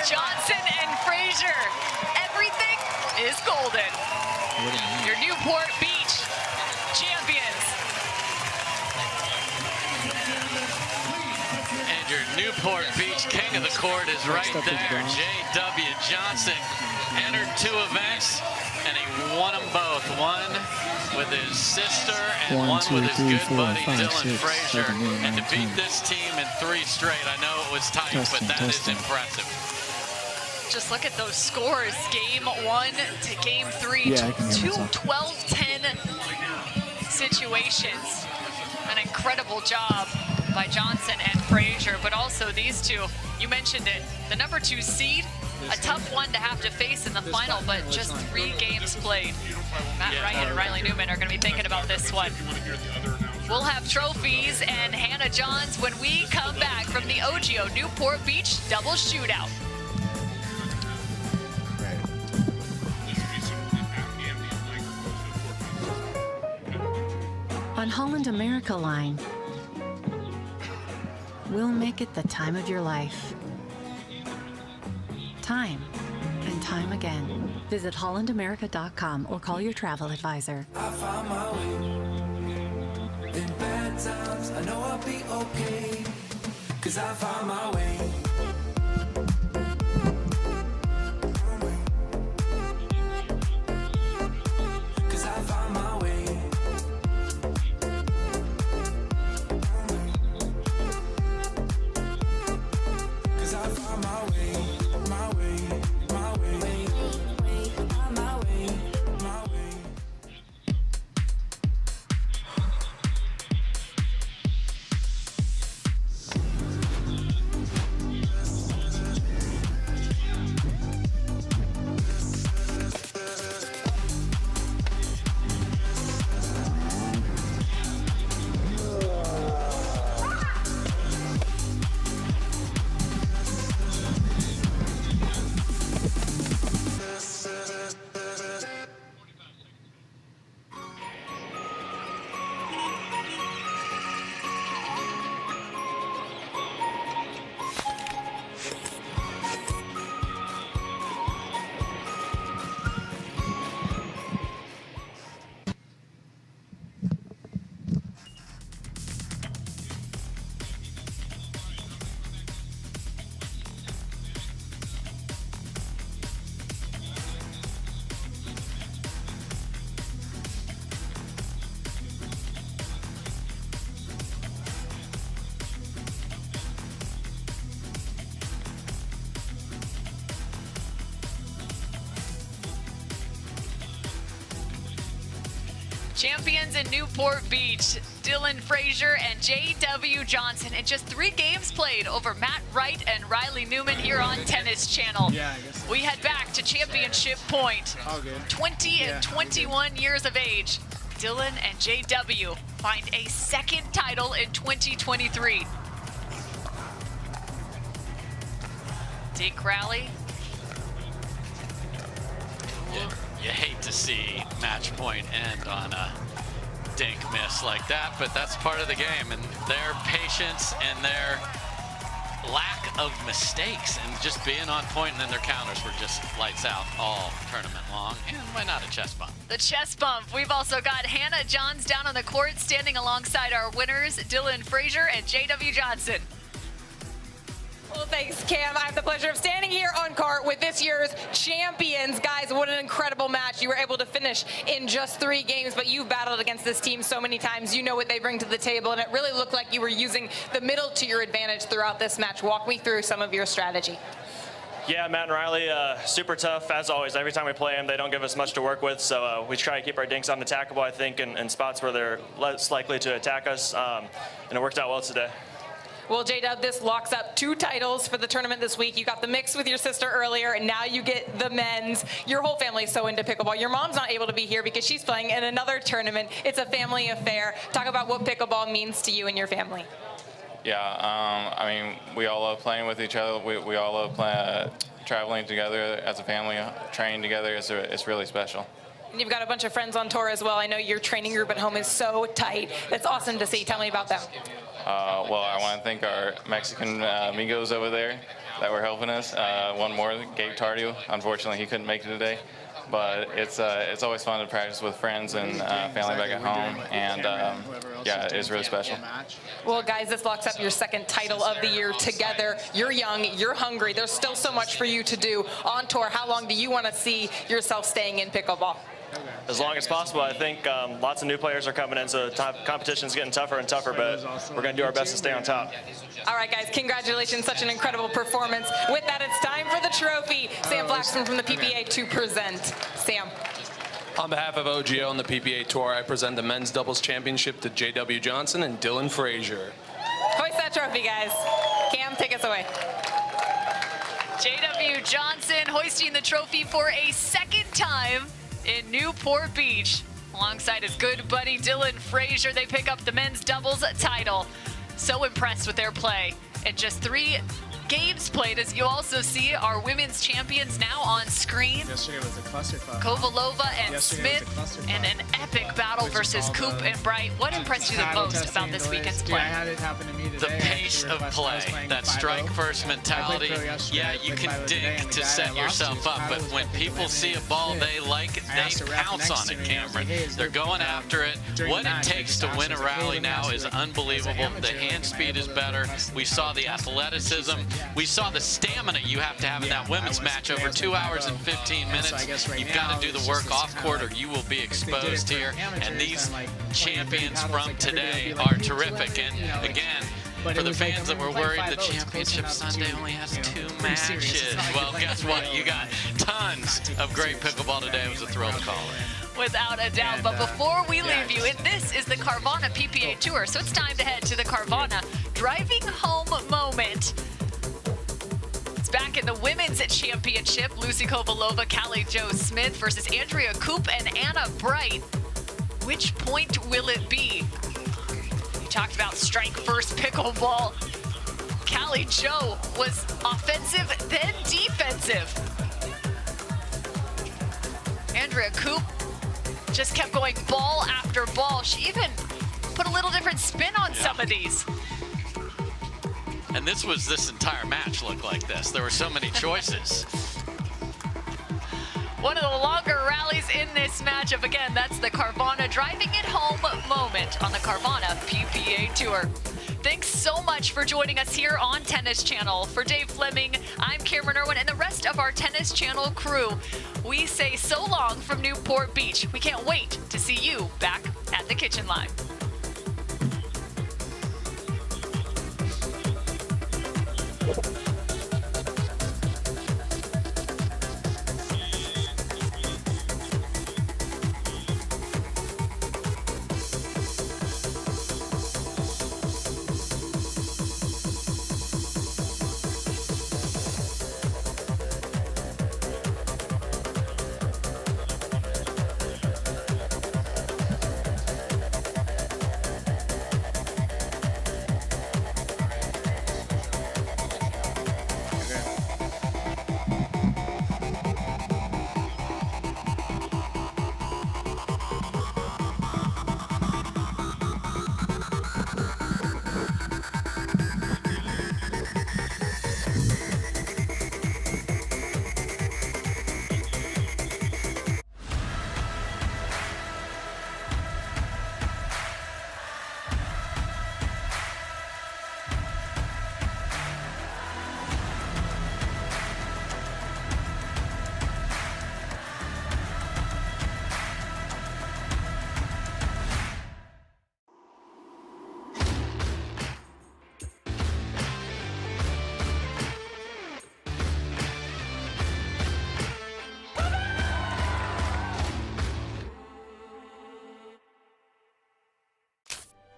Johnson and Frazier. Everything is golden. Your Newport Beach champions. And your Newport Beach king of the court is right there. J.W. Johnson entered 2 events, and he won them both. One with his sister and one with his good buddy Dylan Frazier. And to beat this team in 3 straight, I know it was tight, but that is impressive. Just look at those scores. Game 1 to game 3, 2 12-10 situations. An incredible job by Johnson and Frazier, but also these two. You mentioned it, the number 2 seed, a tough one to have to face in the final, but just 3 games played. Matt Wright and Riley Newman are going to be thinking about this one. We'll have trophies and Hannah Johns when we come back from the OGIO Newport Beach double shootout. On Holland America Line, we'll make it the time of your life. Time and time again. Visit hollandamerica.com or call your travel advisor. I found my way. In bad times, I know I'll be okay. 'Cause I found my way. Champions in Newport Beach, Dylan Frazier and J.W. Johnson. In just 3 games played over Matt Wright and Riley Newman here on Tennis Channel. Yeah, I guess. We head back to championship point. All good. 20 and 21 years of age. Dylan and J.W. find a 2nd title in 2023. Dink rally. You hate to see match point end on a dink miss like that, but that's part of the game, and their patience and their lack of mistakes and just being on point, and then their counters were just lights out all tournament long. And why not a chest bump? The chest bump. We've also got Hannah Johns down on the court standing alongside our winners, Dylan Frazier and J.W. Johnson. Well, thanks, Cam. I have the pleasure of standing here on court with this year's champions. Guys, what an incredible match. You were able to finish in just 3 games, but you've battled against this team so many times. You know what they bring to the table, and it really looked like you were using the middle to your advantage throughout this match. Walk me through some of your strategy. Yeah, Matt and Riley, super tough, as always. Every time we play them, they don't give us much to work with, so we try to keep our dinks unattackable, I think, in spots where they're less likely to attack us, and it worked out well today. Well, J-Dub, this locks up 2 titles for the tournament this week. You got the mix with your sister earlier, and now you get the men's. Your whole family's so into pickleball. Your mom's not able to be here because she's playing in another tournament. It's a family affair. Talk about what pickleball means to you and your family. Yeah, I mean, we all love playing with each other. We all love traveling together as a family, training together. It's really special. And you've got a bunch of friends on tour as well. I know your training group at home is so tight. That's awesome to see. Tell me about them. Well, I want to thank our Mexican amigos over there. that were helping us. One more, Gabe Tardio. Unfortunately, he couldn't make it today. But it's always fun to practice with friends and family back at home, and yeah, it's really special. Well, guys, this locks up your second title of the year together. You're young, you're hungry. There's still so much for you to do on tour. How long do you want to see yourself staying in pickleball? As long as possible. I think lots of new players are coming in, so competition's getting tougher and tougher, but we're going to do our best to stay on top. All right, guys, congratulations. Such an incredible performance. With that, it's time for the trophy. Sam Flaxman from the PPA to present. Sam. On behalf of OGIO and the PPA Tour, I present the Men's Doubles Championship to J.W. Johnson and Dylan Frazier. Hoist that trophy, guys. Cam, take us away. J.W. Johnson hoisting the trophy for a second time in Newport Beach. Alongside his good buddy Dylan Frazier, they pick up the men's doubles title. So impressed with their play. And just 3 games played, as you also see our women's champions now on screen. Yesterday was a clusterfuck. Kovalova and Smith, and an epic battle versus Koop and Wright. What impressed you the most about this weekend's play? I had it happen to me today. The pace of play, that strike-first mentality. Yeah, you can dig to set yourself up, but when people see a ball they like, they pounce on it, Cameron. They're going after it. What it takes to win a rally now is unbelievable. The hand speed is better. We saw the athleticism. We saw the stamina you have to have in that women's match over 2 hours and 15 minutes. You've got to do the work off court or you will be exposed here. And these champions from today are terrific. And again, for the fans that were worried the Championship Sunday only has 2 matches, well, guess what? You got tons of great pickleball today. It was a thrill to call it. Without a doubt. But before we leave you, this is the Carvana PPA Tour, so it's time to head to the Carvana driving home moment. It's back in the Women's Championship. Lucy Kovalova, Callie Jo Smith versus Andrea Koop and Anna Wright. Which point will it be? We talked about strike-first pickleball. Callie Jo was offensive, then defensive. Andrea Koop just kept going ball after ball. She even put a little different spin on some of these. And this entire match looked like this. There were so many choices. One of the longer rallies in this matchup. Again, that's the Carvana driving it home moment on the Carvana PPA Tour. Thanks so much for joining us here on Tennis Channel. For Dave Fleming, I'm Cameron Irwin, and the rest of our Tennis Channel crew, we say so long from Newport Beach. We can't wait to see you back at the kitchen line.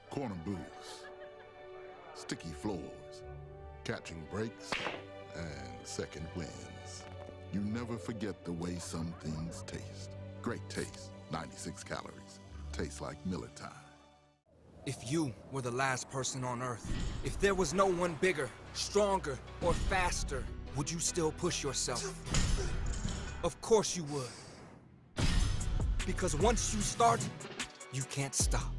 Corner booths, sticky floors, catching breaks, and second wins. You never forget the way some things taste. Great taste, 96 calories. Tastes like Miller time. If you were the last person on Earth, if there was no one bigger, stronger, or faster, would you still push yourself? Of course you would. Because once you start, you can't stop.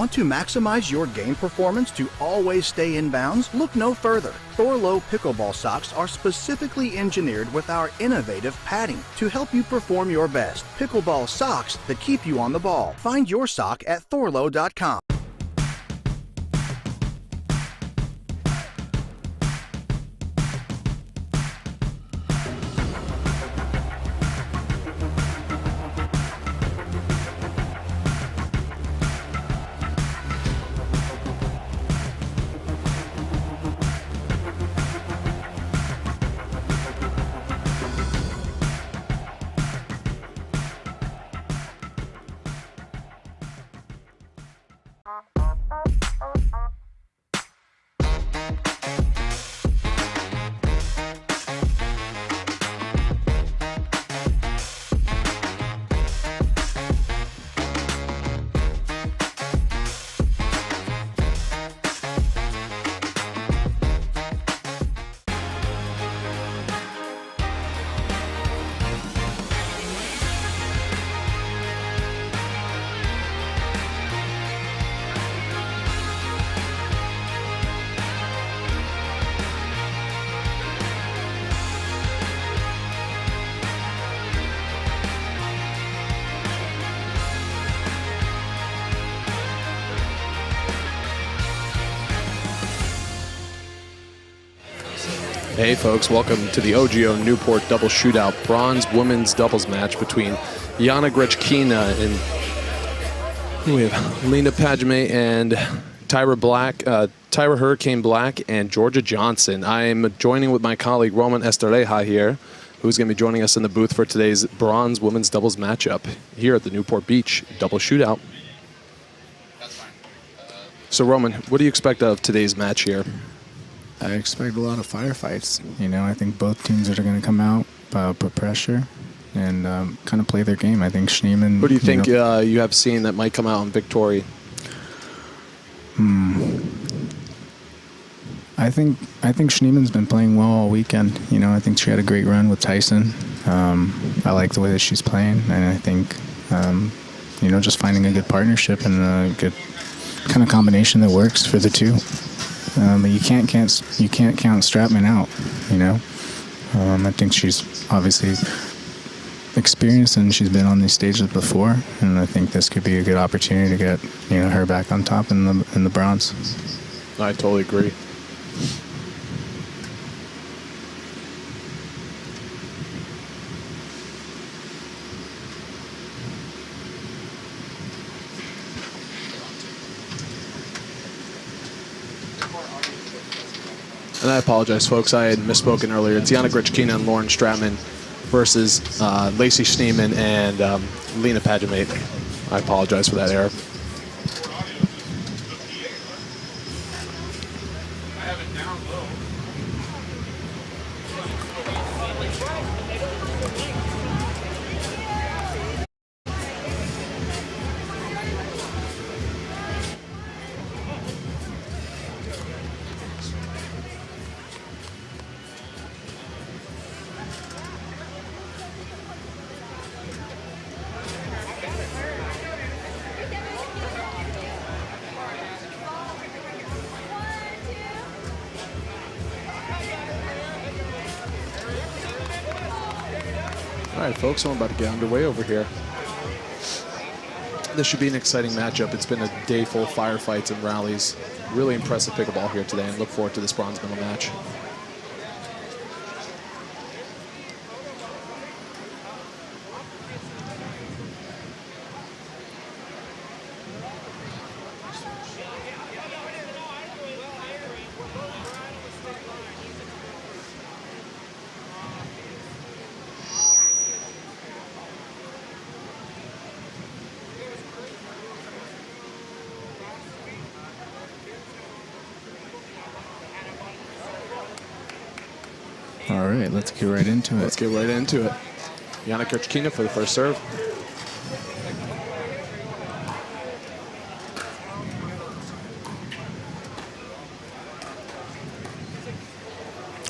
Want to maximize your game performance to always stay in bounds? Look no further. Thorlo pickleball socks are specifically engineered with our innovative padding to help you perform your best. Pickleball socks that keep you on the ball. Find your sock at thorlo.com. Hey folks, welcome to the OGIO Newport double shootout bronze women's doubles match between Yana Grechkina and we have Lena Padgame and Tyra Hurricane Black and Georgia Johnson. I am joining with my colleague Roman Estereja here, who's going to be joining us in the booth for today's bronze women's doubles matchup here at the Newport Beach double shootout. So Roman, what do you expect of today's match here? I expect a lot of firefights. You know, I think both teams are going to come out, put pressure, and kind of play their game. I think Schneemann... Who do you think you have seen that might come out on victory? I think Schneemann's been playing well all weekend. You know, I think she had a great run with Tyson. I like the way that she's playing, and I think, you know, just finding a good partnership and a good kind of combination that works for the two. But you can't count Stratman out, you know. I think she's obviously experienced and she's been on these stages before, and I think this could be a good opportunity to get, you know, her back on top in the bronze. I totally agree. And I apologize, folks. I had misspoken earlier. It's Yana Grechkina and Lauren Stratman versus Lacey Schneemann and Lena Padgame. I apologize for that error. All right, folks, I'm about to get underway over here. This should be an exciting matchup. It's been a day full of firefights and rallies. Really impressive pickleball here today, and look forward to this bronze medal match. All right, let's get right into it. Let's get right into it. Yana Grechkina for the first serve.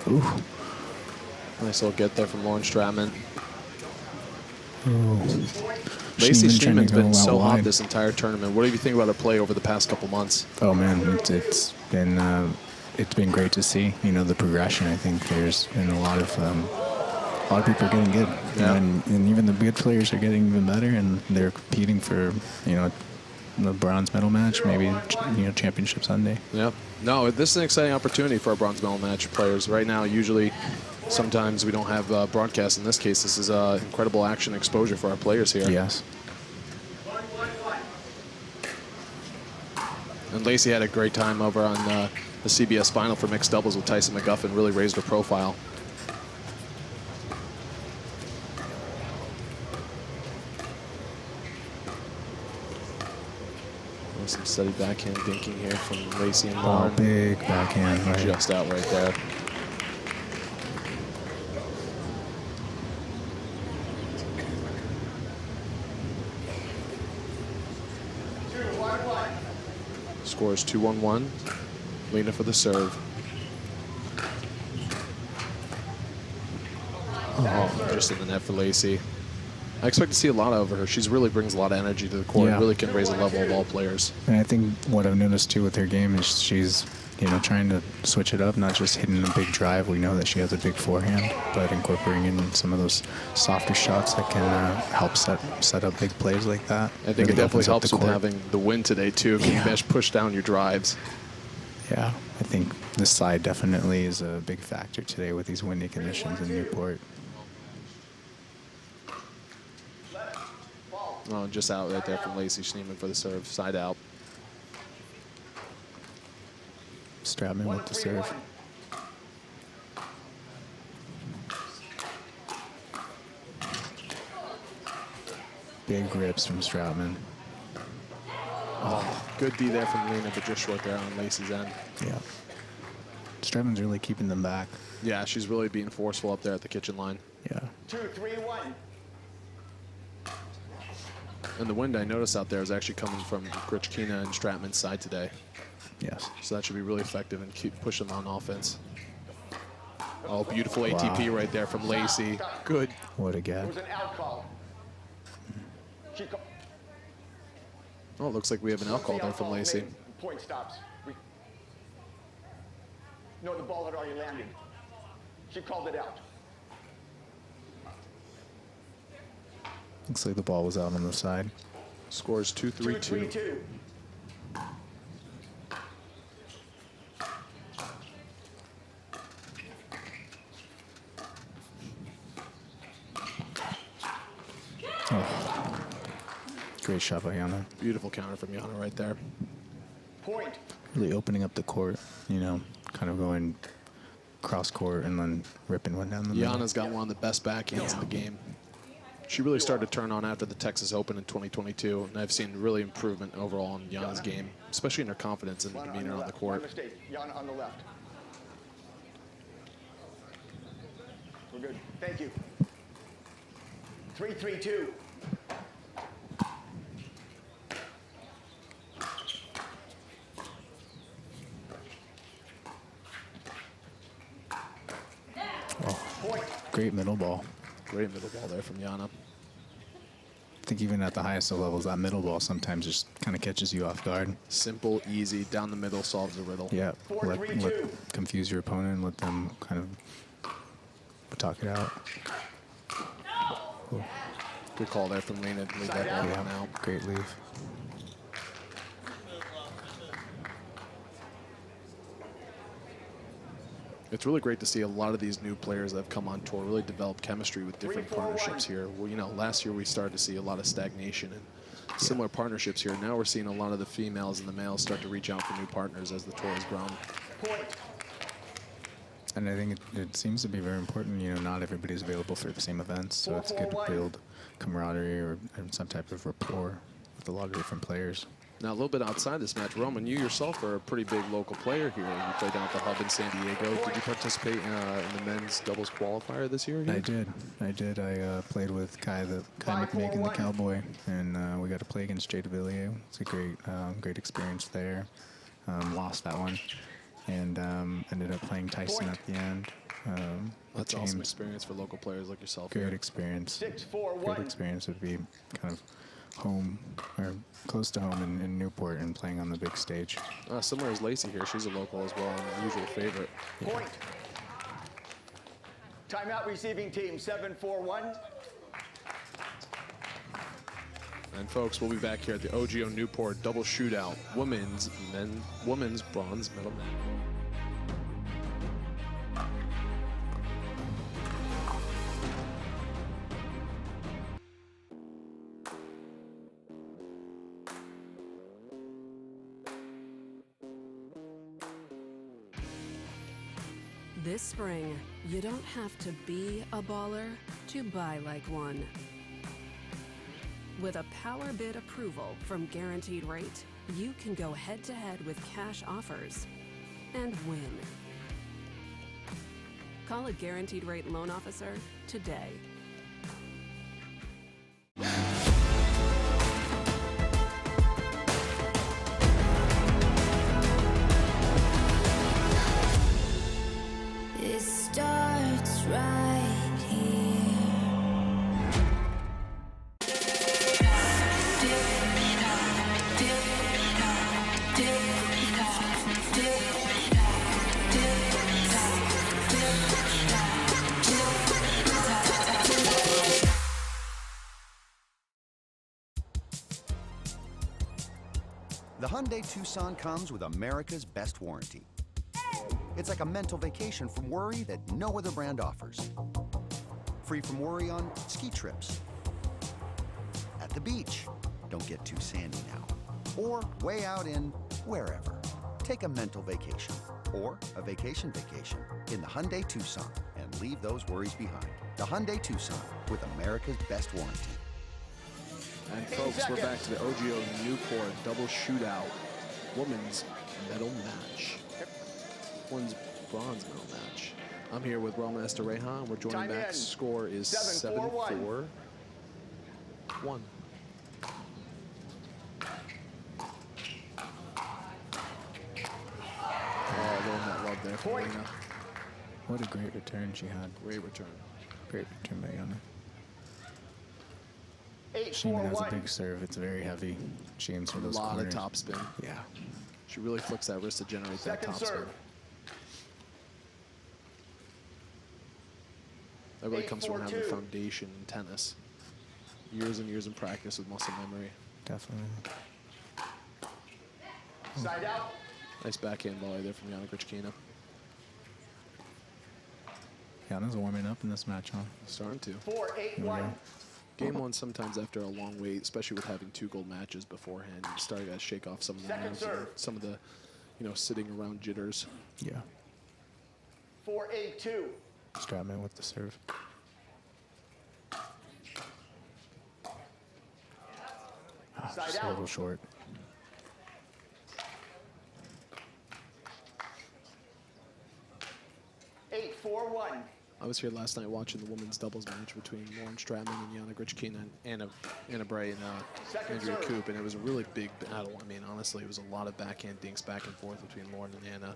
Ooh. Nice little get there from Lauren Stratman. Lacey Schneeman's Schneeman's been so hot wide. this entire tournament. What do you think about her play over the past couple months? Oh man, it's been great to see. You know, the progression. I think there's been a lot of people are getting good, and even the good players are getting even better, and they're competing for the bronze medal match, maybe Championship Sunday. Yep. No, this is an exciting opportunity for our bronze medal match players. Right now, usually, sometimes we don't have broadcasts. In this case, this is incredible action exposure for our players here. Yes. And Lacey had a great time over on the CBS final for mixed doubles with Tyson McGuffin. Really raised her profile. Some steady backhand dinking here from Lacey and Lauren. Oh, big backhand. Right. Just out right there. Score is 2-1-1. Lena for the serve. Oh, just in the net for Lacey. I expect to see a lot of her. She really brings a lot of energy to the court. Yeah. Really can raise the level of all players. And I think what I've noticed too with her game is she's, trying to switch it up, not just hitting a big drive. We know that she has a big forehand, but incorporating in some of those softer shots that can help set up big plays like that. I think it definitely helps with having the win today too. Can you push down your drives? Yeah, I think this side definitely is a big factor today with these windy conditions in Newport. Oh, just out right there from Lacey Schneeman for the serve, side out. Stratman with the serve. Big grips from Stratman. Oh, good D there from Lena, but just short there on Lacey's end. Yeah. Stratman's really keeping them back. Yeah, she's really being forceful up there at the kitchen line. Yeah. 2-3-1. And the wind I noticed out there is actually coming from Grichkina and Stratman's side today. Yes. So that should be really effective and keep pushing them on offense. Oh, beautiful ATP right there from Lacey. Good. What a gap. It was an out call. Oh, it looks like we have an out call there from Lacey. Point stops. No, the ball had already landed. She called it out. Looks like the ball was out on the side. Scores 2-3-2. 2-3-2. Oh. Great shot by Yana. Beautiful counter from Yana right there. Point. Really opening up the court, kind of going cross court and then ripping one down the middle. Yana's got one of the best backhands in the game. She really started to turn on after the Texas Open in 2022, and I've seen really improvement overall in Yana's game, especially in her confidence and demeanor on the court. One mistake. Yana on the left. We're good. Thank you. 3-3-2. Oh, great middle ball. Great middle ball there from Yana. I think even at the highest of levels, that middle ball sometimes just kind of catches you off guard. Simple, easy, down the middle, solves the riddle. Yeah, let confuse your opponent and let them kind of talk it out. Cool. Good call there from Lena to leave that ball down out. Great leave. It's really great to see a lot of these new players that have come on tour really develop chemistry with different partnerships here. Well, last year we started to see a lot of stagnation and similar partnerships here. Now we're seeing a lot of the females and the males start to reach out for new partners as the tour has grown. And I think it seems to be very important, not everybody's available for the same events, so it's good to build camaraderie or some type of rapport with a lot of different players. Now, a little bit outside this match, Roman, you yourself are a pretty big local player here. You played down at the Hub in San Diego. Did you participate in the men's doubles qualifier this year? I did. I played with Kai McMakin, the Cowboy, and we got to play against Jay DeVilliers. It's a great experience there. Lost that one, and ended up playing Tyson at the end. That's awesome experience for local players like yourself. Great experience. 6-4-1. Great experience would be kind of home or close to home in Newport and playing on the big stage. Similar as Lacey here. She's a local as well and a usual favorite. Point. Timeout receiving team 7-4-1. And folks, we'll be back here at the OGIO Newport double shootout, women's bronze medal match. This spring, you don't have to be a baller to buy like one. With a power bid approval from Guaranteed Rate, you can go head-to-head with cash offers and win. Call a Guaranteed Rate loan officer today. It starts right here. The Hyundai Tucson comes with America's best warranty. It's like a mental vacation from worry that no other brand offers. Free from worry on ski trips, at the beach, don't get too sandy now, or way out in wherever. Take a mental vacation or a vacation in the Hyundai Tucson and leave those worries behind. The Hyundai Tucson with America's best warranty. And folks, we're back to the OGIO Newport double shootout women's medal match. Women's bronze medal match. I'm here with Roman Estereja. We're joining back. Score is 7-4-1. Oh, a little net love there for Lena. What a great return she had. Great return. Great return by Yana. Newman has a big serve. It's very heavy. She aims for those corners. A lot of top spin. Yeah. She really flicks that wrist to generate that top spin. That really comes from having a foundation in tennis. Years and years in practice with muscle memory. Definitely. Side out. Nice backhand volley there from Yana Grichkina. Yana's warming up in this match, huh? Starting to. 4-8-1. Game one, sometimes after a long wait, especially with having 2 gold matches beforehand, you start to shake off some of the nerves and some of the, sitting around jitters. Yeah. 4-8-2. Stratman with the serve. Just a little short. Eight, 4-1. I was here last night watching the women's doubles match between Lauren Stratman and Yana Grichkina and Anna Bray and Andrea Koop, and it was a really big battle. I mean, honestly, it was a lot of backhand dinks back and forth between Lauren and Anna.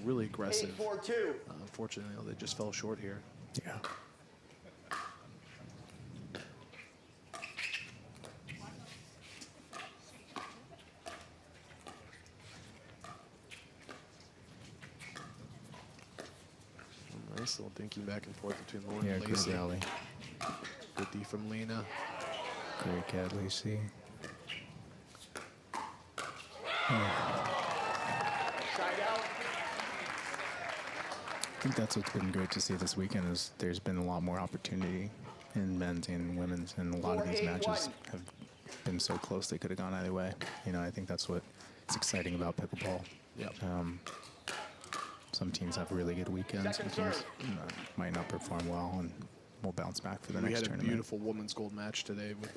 Really aggressive. 8-4-2. Unfortunately, they just fell short here. Yeah. Nice little dinking back and forth between Lauren and Good Lacey. rally. Good D from Lena. Great cat, Lacey. Side out. I think that's what's been great to see this weekend is there's been a lot more opportunity in men's and women's, and a lot of these matches have been so close they could have gone either way. I think that's what's exciting about pickleball. Yep. Some teams have really good weekends. Some teams might not perform well, and we'll bounce back for the next tournament. We had a beautiful women's gold match today with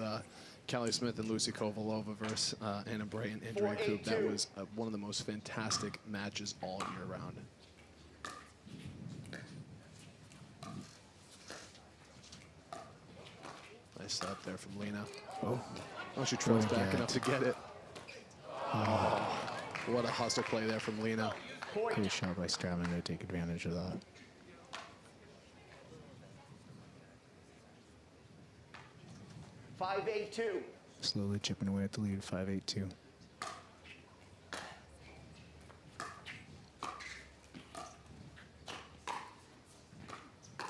Callie Smith and Lucy Kovalova versus Anna Bray and Andrea Koop. That was one of the most fantastic matches all year round. Nice stop there from Lena. Oh, she trails back enough to get it. Oh, what a hustle play there from Lena. Great shot by Stratman to take advantage of that. 5-8-2. Slowly chipping away at the lead, 5-8-2.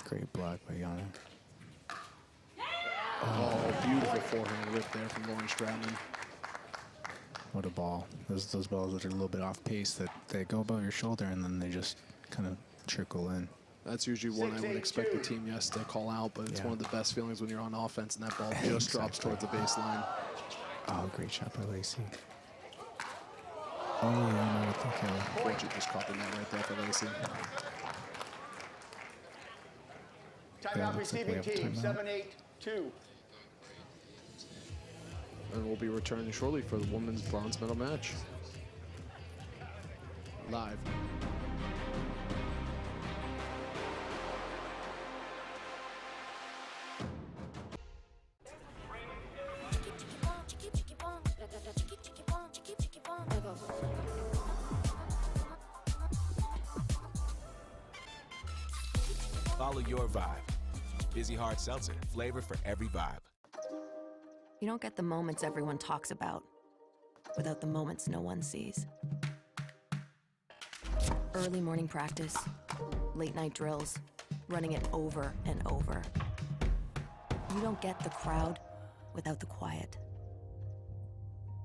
Great block by Yana. Oh, beautiful forehand whip there from Lauren Stratman. What a ball. Those balls that are a little bit off pace, that they go above your shoulder and then they just kind of trickle in. That's usually one I would expect the team, yes, to call out, but it's one of the best feelings when you're on offense and that ball just drops towards the baseline. Oh, great shot by Lacey. Oh, yeah, no, I think Fortune just caught the net right there for Lacey. Timeout receiving team, 7-8-2. And we'll be returning shortly for the women's bronze medal match. Live. Follow your vibe. Vizzy Hard Seltzer, flavor for every vibe. You don't get the moments everyone talks about without the moments no one sees. Early morning practice, late night drills, running it over and over. You don't get the crowd without the quiet.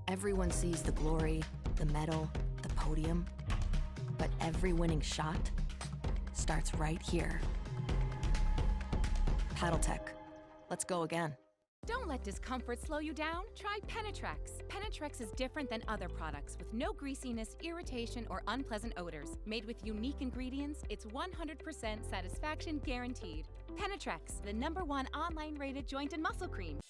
Everyone sees the glory, the medal, the podium, but every winning shot starts right here. Paddle Tech. Let's go again. Don't let discomfort slow you down. Try Penetrex. Penetrex is different than other products with no greasiness, irritation, or unpleasant odors. Made with unique ingredients, it's 100% satisfaction guaranteed. Penetrex, the #1 online rated joint and muscle cream.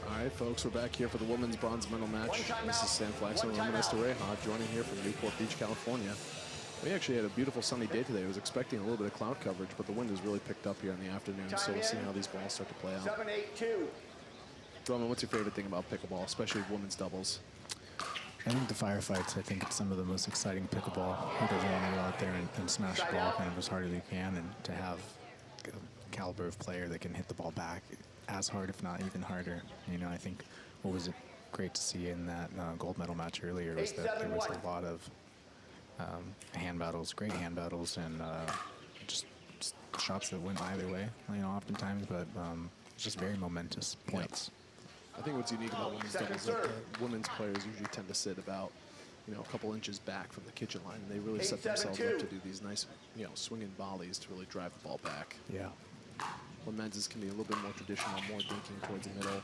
All right, folks, we're back here for the women's bronze medal match. This is Sam Flaxman and Roman Estereja joining here from Newport Beach, California. We actually had a beautiful sunny day today. I was expecting a little bit of cloud coverage, but the wind has really picked up here in the afternoon, so we'll see how these balls start to play out. 7-8-2. Roman, what's your favorite thing about pickleball, especially women's doubles? I think the firefights, I think it's some of the most exciting pickleball. Who doesn't want to go out there and smash the ball kind of as hard as you can, and to have a caliber of player that can hit the ball back as hard, if not even harder. You know, I think what was great to see in that gold medal match earlier was that there was a lot of hand battles, great hand battles, and just shots that went either way, you know, oftentimes, but just very momentous points. I think what's unique about women's doubles is that the women's players usually tend to sit about, you know, a couple inches back from the kitchen line, and they really set themselves up to do these nice, you know, swinging volleys to really drive the ball back. Yeah. Well, men's can be a little bit more traditional, more dinking towards the middle,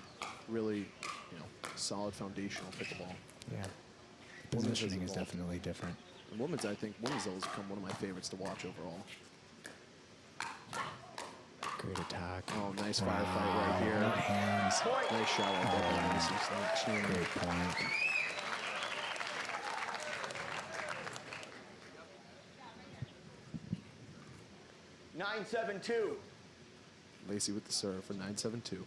really, you know, solid foundational pickleball. Yeah. Positioning is definitely different. And women's, I think, women's doubles become one of my favorites to watch overall. Great attack. Oh, nice firefight right here. Hands. Nice shot right there. Great point. Nine, 7-2. Lacey with the serve for 9-7-2.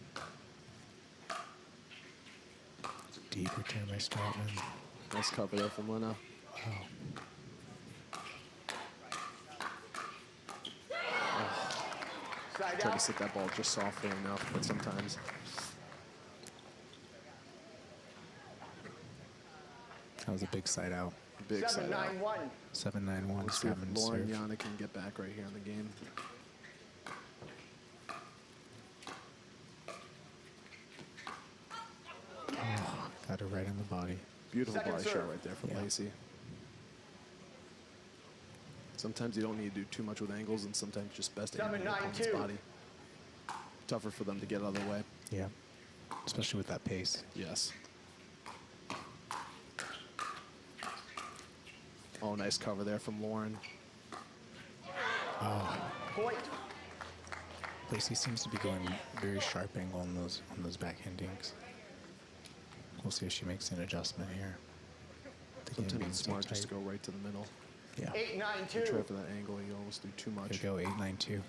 Deep return by Stratman. Nice cover there from Lena. Wow. Try to sit that ball just softly enough, but sometimes. That was a big side out. Big side out. 7-9-1. 7-9-1. Stratman Lauren serve. Yana can get back right here in the game. Oh, got her right in the body. Beautiful body shot right there from Lacey. Sometimes you don't need to do too much with angles, and sometimes just best to aim at your opponent's body. Tougher for them to get out of the way. Yeah, especially with that pace. Yes. Oh, nice cover there from Lauren. Oh. Lacey seems to be going very sharp angle on those backhand dinks. We'll see if she makes an adjustment here. Sometimes it's smart just to go right to the middle. Yeah. 8-9-2. You try for that angle, you almost do too much. Here we go, 8-9-2.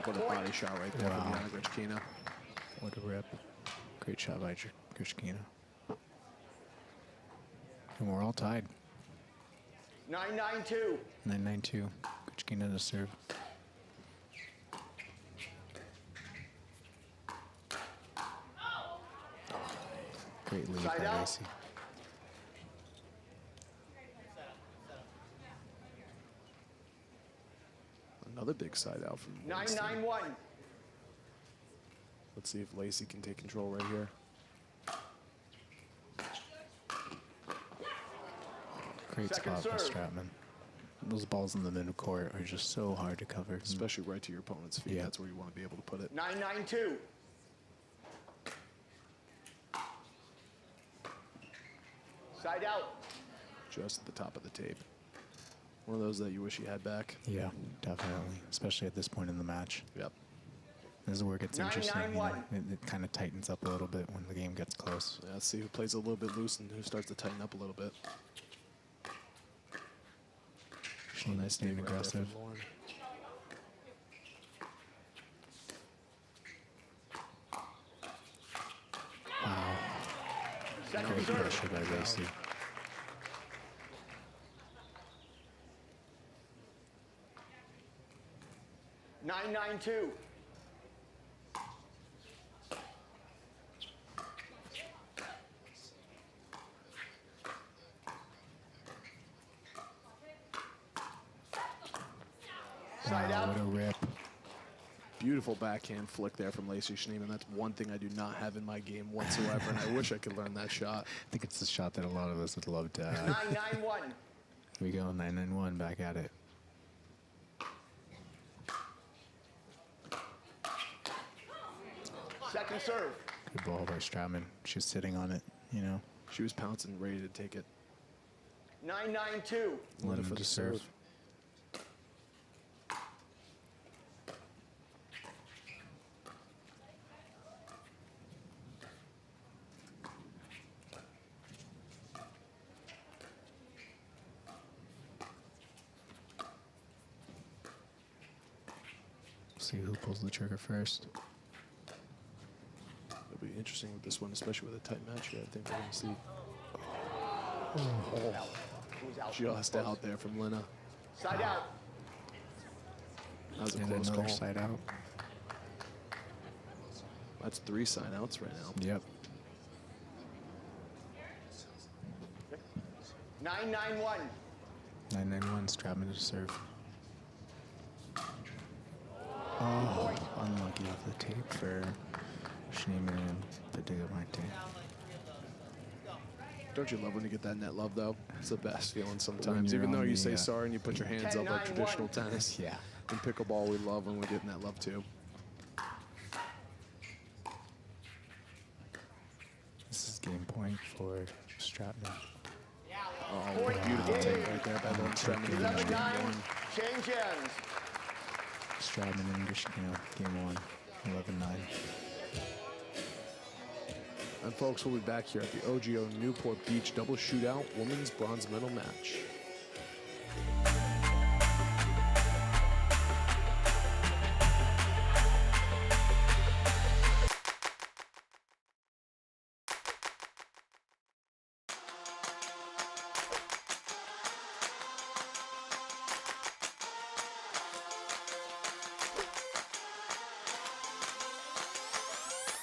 What a body shot right there from Yana Grichkina. What a rip. Great shot by Grichkina. And we're all tied. 9-9-2. 9-9-2. Grichkina to serve. Great lead by Lacey. Another big side out from 9-9-1. Let's see if Lacey can take control right here. Great spot by Stratman. Those balls in the middle court are just so hard to cover. Especially right to your opponent's feet. Yeah. That's where you want to be able to put it. 9-9-2. Side out. Just at the top of the tape. One of those that you wish you had back. Yeah, definitely. Especially at this point in the match. Yep. This is where it gets 9-9-1. interesting. You know, it kind of tightens up a little bit when the game gets close. Yeah, let's see who plays a little bit loose and who starts to tighten up a little bit. Nice staying aggressive. Wow. Great pressure by Lacey. Nine, 9-2. Wow, what a rip. Beautiful backhand flick there from Lacey Schneemann. That's one thing I do not have in my game whatsoever, and I wish I could learn that shot. I think it's the shot that a lot of us would love to have. 9-9-1. Here we go, 9-9-1, back at it. Second serve. Good ball by Stratman. She was sitting on it, you know. She was pouncing, ready to take it. 9-9-2. Let him to serve. See who pulls the trigger first. It'll be interesting with this one, especially with a tight match here. I think we're going to see. Just out there from Lena. Side out. That was a And close another call. side out. That's 3 side outs right now. Yep. 9-9-1. 9-9-1, Stratman to serve. Oh, unlucky off the tape for Schneemann and Federico. Don't you love when you get that net love, though? It's the best feeling sometimes. Even though you say sorry and you put your hands up like traditional tennis. Yeah. In pickleball, we love when we get net love, too. This is game point for Stratman. Oh, beautiful take right there by Lauren Stratman. 11-9. Change ends. Stratman and Grichkina, game 1, 11-9. And folks, we'll be back here at the OGIO Newport Beach Double Shootout Women's Bronze Medal Match.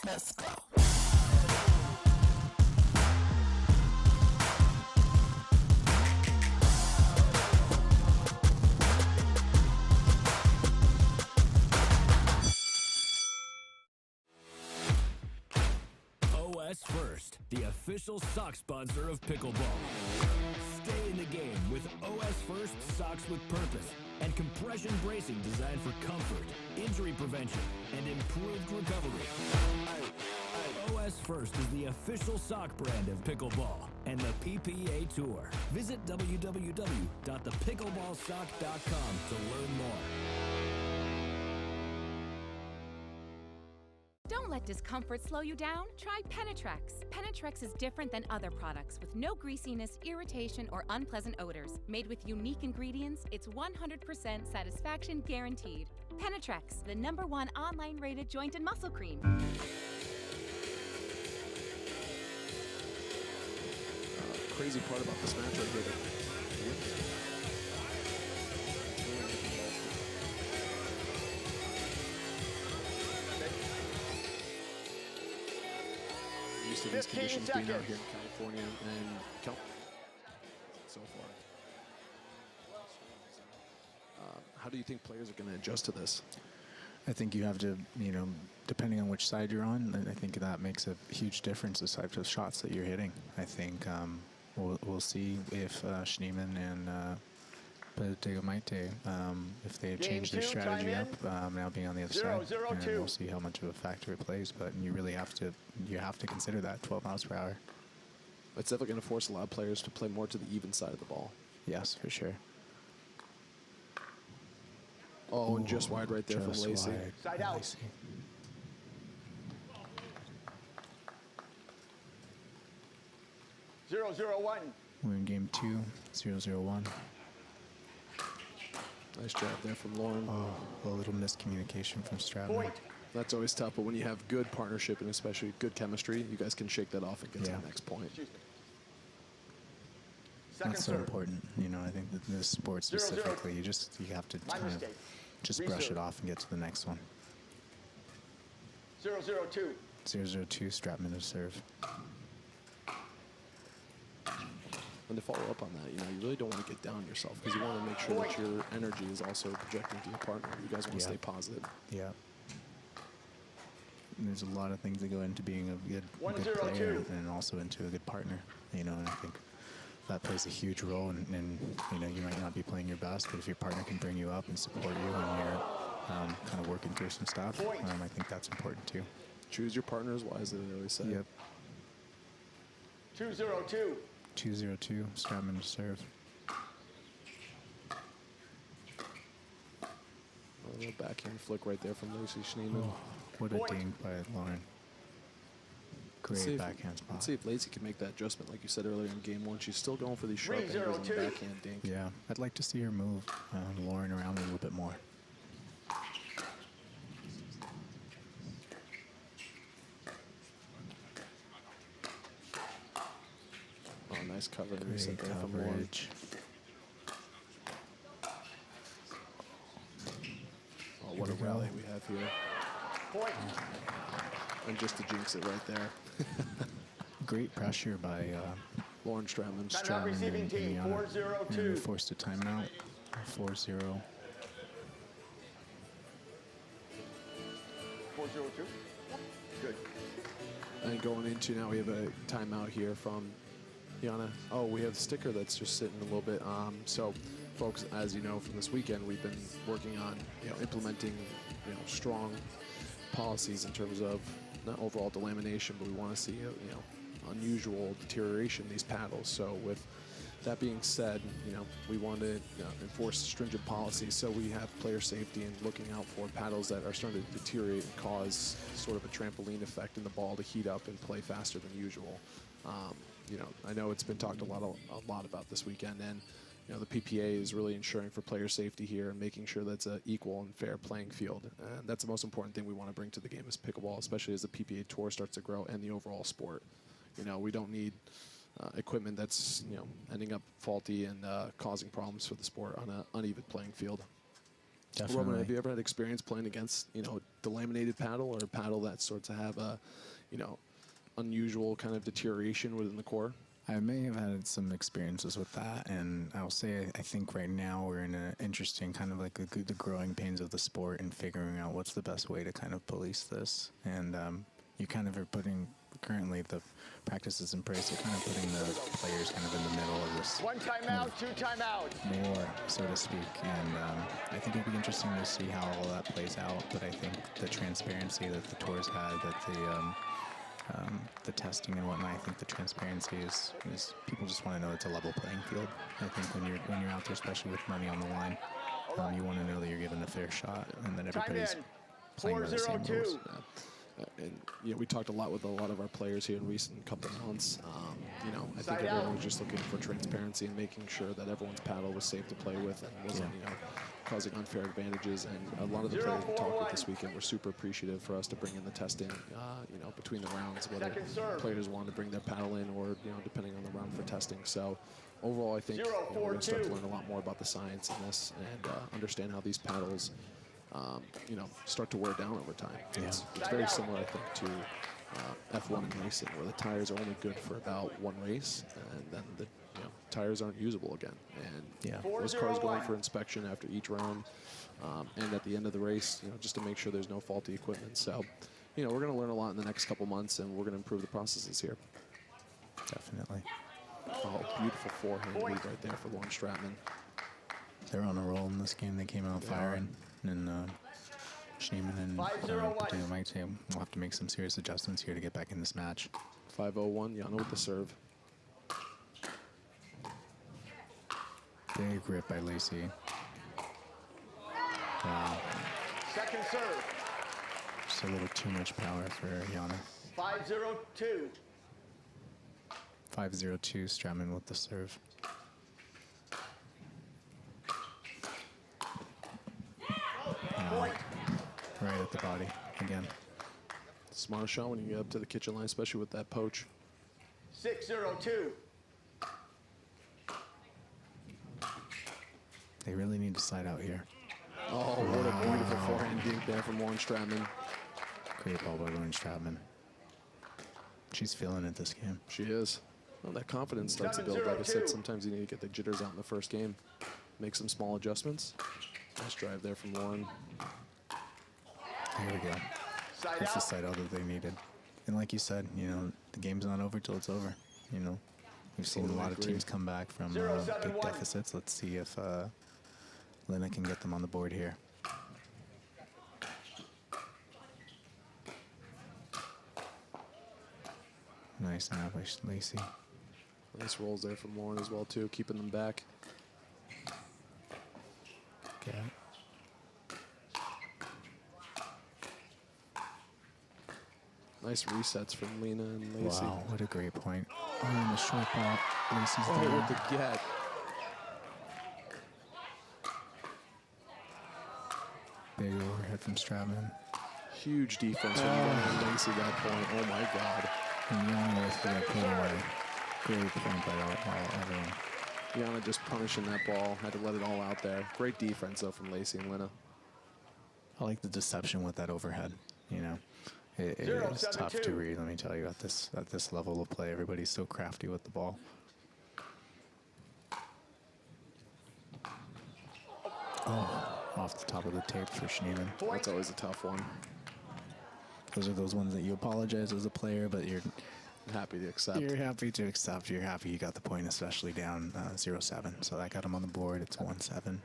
Let's go. OS First, the official sock sponsor of Pickleball. Stay in the game with OS First socks with purpose and compression bracing designed for comfort, injury prevention, and improved recovery. OS First is the official sock brand of Pickleball and the PPA Tour. Visit www.thepickleballsock.com to learn more. Don't let discomfort slow you down? Try Penetrex. Penetrex is different than other products with no greasiness, irritation, or unpleasant odors. Made with unique ingredients, it's 100% satisfaction guaranteed. Penetrex, the #1 online rated joint and muscle cream. Crazy part about this match right here. Used to these conditions being out here in California and so far. How do you think players are going to adjust to this? I think you have to, depending on which side you're on, I think that makes a huge difference, the types of shots that you're hitting. I think we'll see if Schneemann and Federico if they change their strategy up, now being on the other side, and we'll see how much of a factor it plays. But you really have to consider that 12 miles per hour. It's definitely going to force a lot of players to play more to the even side of the ball. Yes, for sure. Oh, and just wide right there from Lacey. Side out. 0-0-1. We're in game 2, 0-0-1. Nice job there from Lauren. Oh, a little miscommunication from Stratman. That's always tough, but when you have good partnership and especially good chemistry, you guys can shake that off and get to the next point. That's so important. I think that this sport specifically, you have to kind of just brush it off and get to the next one. 0-0-2. 0-0-2, Stratman to serve. And to follow up on that, you really don't want to get down yourself because you want to make sure that your energy is also projecting to your partner. You guys want to stay positive. Yeah. And there's a lot of things that go into being a good player and also into a good partner. And I think that plays a huge role. And you might not be playing your best, but if your partner can bring you up and support you when you're kind of working through some stuff, I think that's important too. Choose your partners wisely, they always say. Yep. 2-0-2. 2-0-2, Stratman to serve. A little backhand flick right there from Lacey Schneemann. Oh, what a dink by Lauren. Great backhand spot. Let's see if Lacey can make that adjustment like you said earlier in game 1. She's still going for these sharp angles and backhand dink. Yeah, I'd like to see her move Lauren around a little bit more. Oh, nice cover. Great coverage. Oh, what a rally we have here. And just to jinx it right there. Great pressure by Lauren Stratman. Timeout receiving team, 4-0-2. And forced a timeout, 4-0. 4-0-2. Good. And going into now, we have a timeout here from Yana. Oh, we have a sticker that's just sitting a little bit. So, folks, as you know from this weekend, we've been working on implementing strong policies in terms of not overall delamination, but we want to see unusual deterioration in these paddles. So with that being said, we want to enforce stringent policies. So we have player safety and looking out for paddles that are starting to deteriorate and cause sort of a trampoline effect in the ball to heat up and play faster than usual. I know it's been talked a lot about this weekend, and the PPA is really ensuring for player safety here and making sure that's an equal and fair playing field. And that's the most important thing we want to bring to the game is pickleball, especially as the PPA tour starts to grow and the overall sport. We don't need equipment that's ending up faulty and causing problems for the sport on an uneven playing field. Definitely. Roman, have you ever had experience playing against delaminated paddle or a paddle that sorts of have a unusual kind of deterioration within the core? I may have had some experiences with that, and I'll say I think right now we're in an interesting kind of like the growing pains of the sport and figuring out what's the best way to kind of police this. And you kind of are putting, currently the practices in place, you're kind of putting the players kind of in the middle of this. 1 timeout, 2 timeout. More, so to speak. And I think it'll be interesting to see how all that plays out, but I think the transparency that the tours had, that the testing and whatnot, I think the transparency is people just want to know it's a level playing field. I think when you're out there, especially with money on the line, you want to know that you're given a fair shot and that everybody's playing by the same rules. and we talked a lot with a lot of our players here in recent couple of months. I think everyone was just looking for transparency and making sure that everyone's paddle was safe to play with and wasn't, causing unfair advantages. And a lot of the players we talked with this weekend were super appreciative for us to bring in the testing, between the rounds, whether players wanted to bring their paddle in or, depending on the round for testing. So overall, I think we're going to start to learn a lot more about the science in this and understand how these paddles start to wear down over time. Yeah. It's very similar, I think, to F1 and racing, where the tires are only good for about one race, and then the tires aren't usable again. And those cars go in for inspection after each round, and at the end of the race, just to make sure there's no faulty equipment. So, we're going to learn a lot in the next couple months, and we're going to improve the processes here. Definitely. Oh, beautiful forehand lead right there for Lauren Stratman. They're on a roll in this game. They came out firing, and Schneemann and Potato might say we'll have to make some serious adjustments here to get back in this match. 5-0-1, Jana with the serve. Big rip by Lacey. Wow. Second serve. Just a little too much power for Jana. 5-0-2. 5-0-2, Stratman with the serve. Right at the body again. Smart shot when you get up to the kitchen line, especially with that poach. 6-0-2. They really need to slide out here. Oh, what a beautiful forehand dink there from Lauren Stratman. Great ball by Lauren Stratman. She's feeling it this game. She is. Well, that confidence starts to build. Like I said, sometimes you need to get the jitters out in the first game. Make some small adjustments. Nice drive there from Lauren. There we go. That's the side out that they needed. And like you said, the game's not over till it's over. We've seen a lot of teams come back from big deficits. Let's see if Lena can get them on the board here. Nice now by Lacey. Nice rolls there from Lauren as well, too, keeping them back. Okay. Nice resets from Lena and Lacey. Wow, what a great point. Oh, and the short ball. Lacey's there. down. With the get. Big overhead from Stratman. Huge defense from Lacey at that point. Oh, my God. And Jana with that put away. Great point by everyone. Jana just punishing that ball. Had to let it all out there. Great defense, though, from Lacey and Lena. I like the deception with that overhead, It is tough to read, let me tell you, at this level of play. Everybody's so crafty with the ball. Oh, off the top of the tape for Schneemann. That's always a tough one. Those are those ones that you apologize as a player, but you're happy to accept. You're happy to accept. You're happy you got the point, especially down 0-7. So that got him on the board. It's 1-7.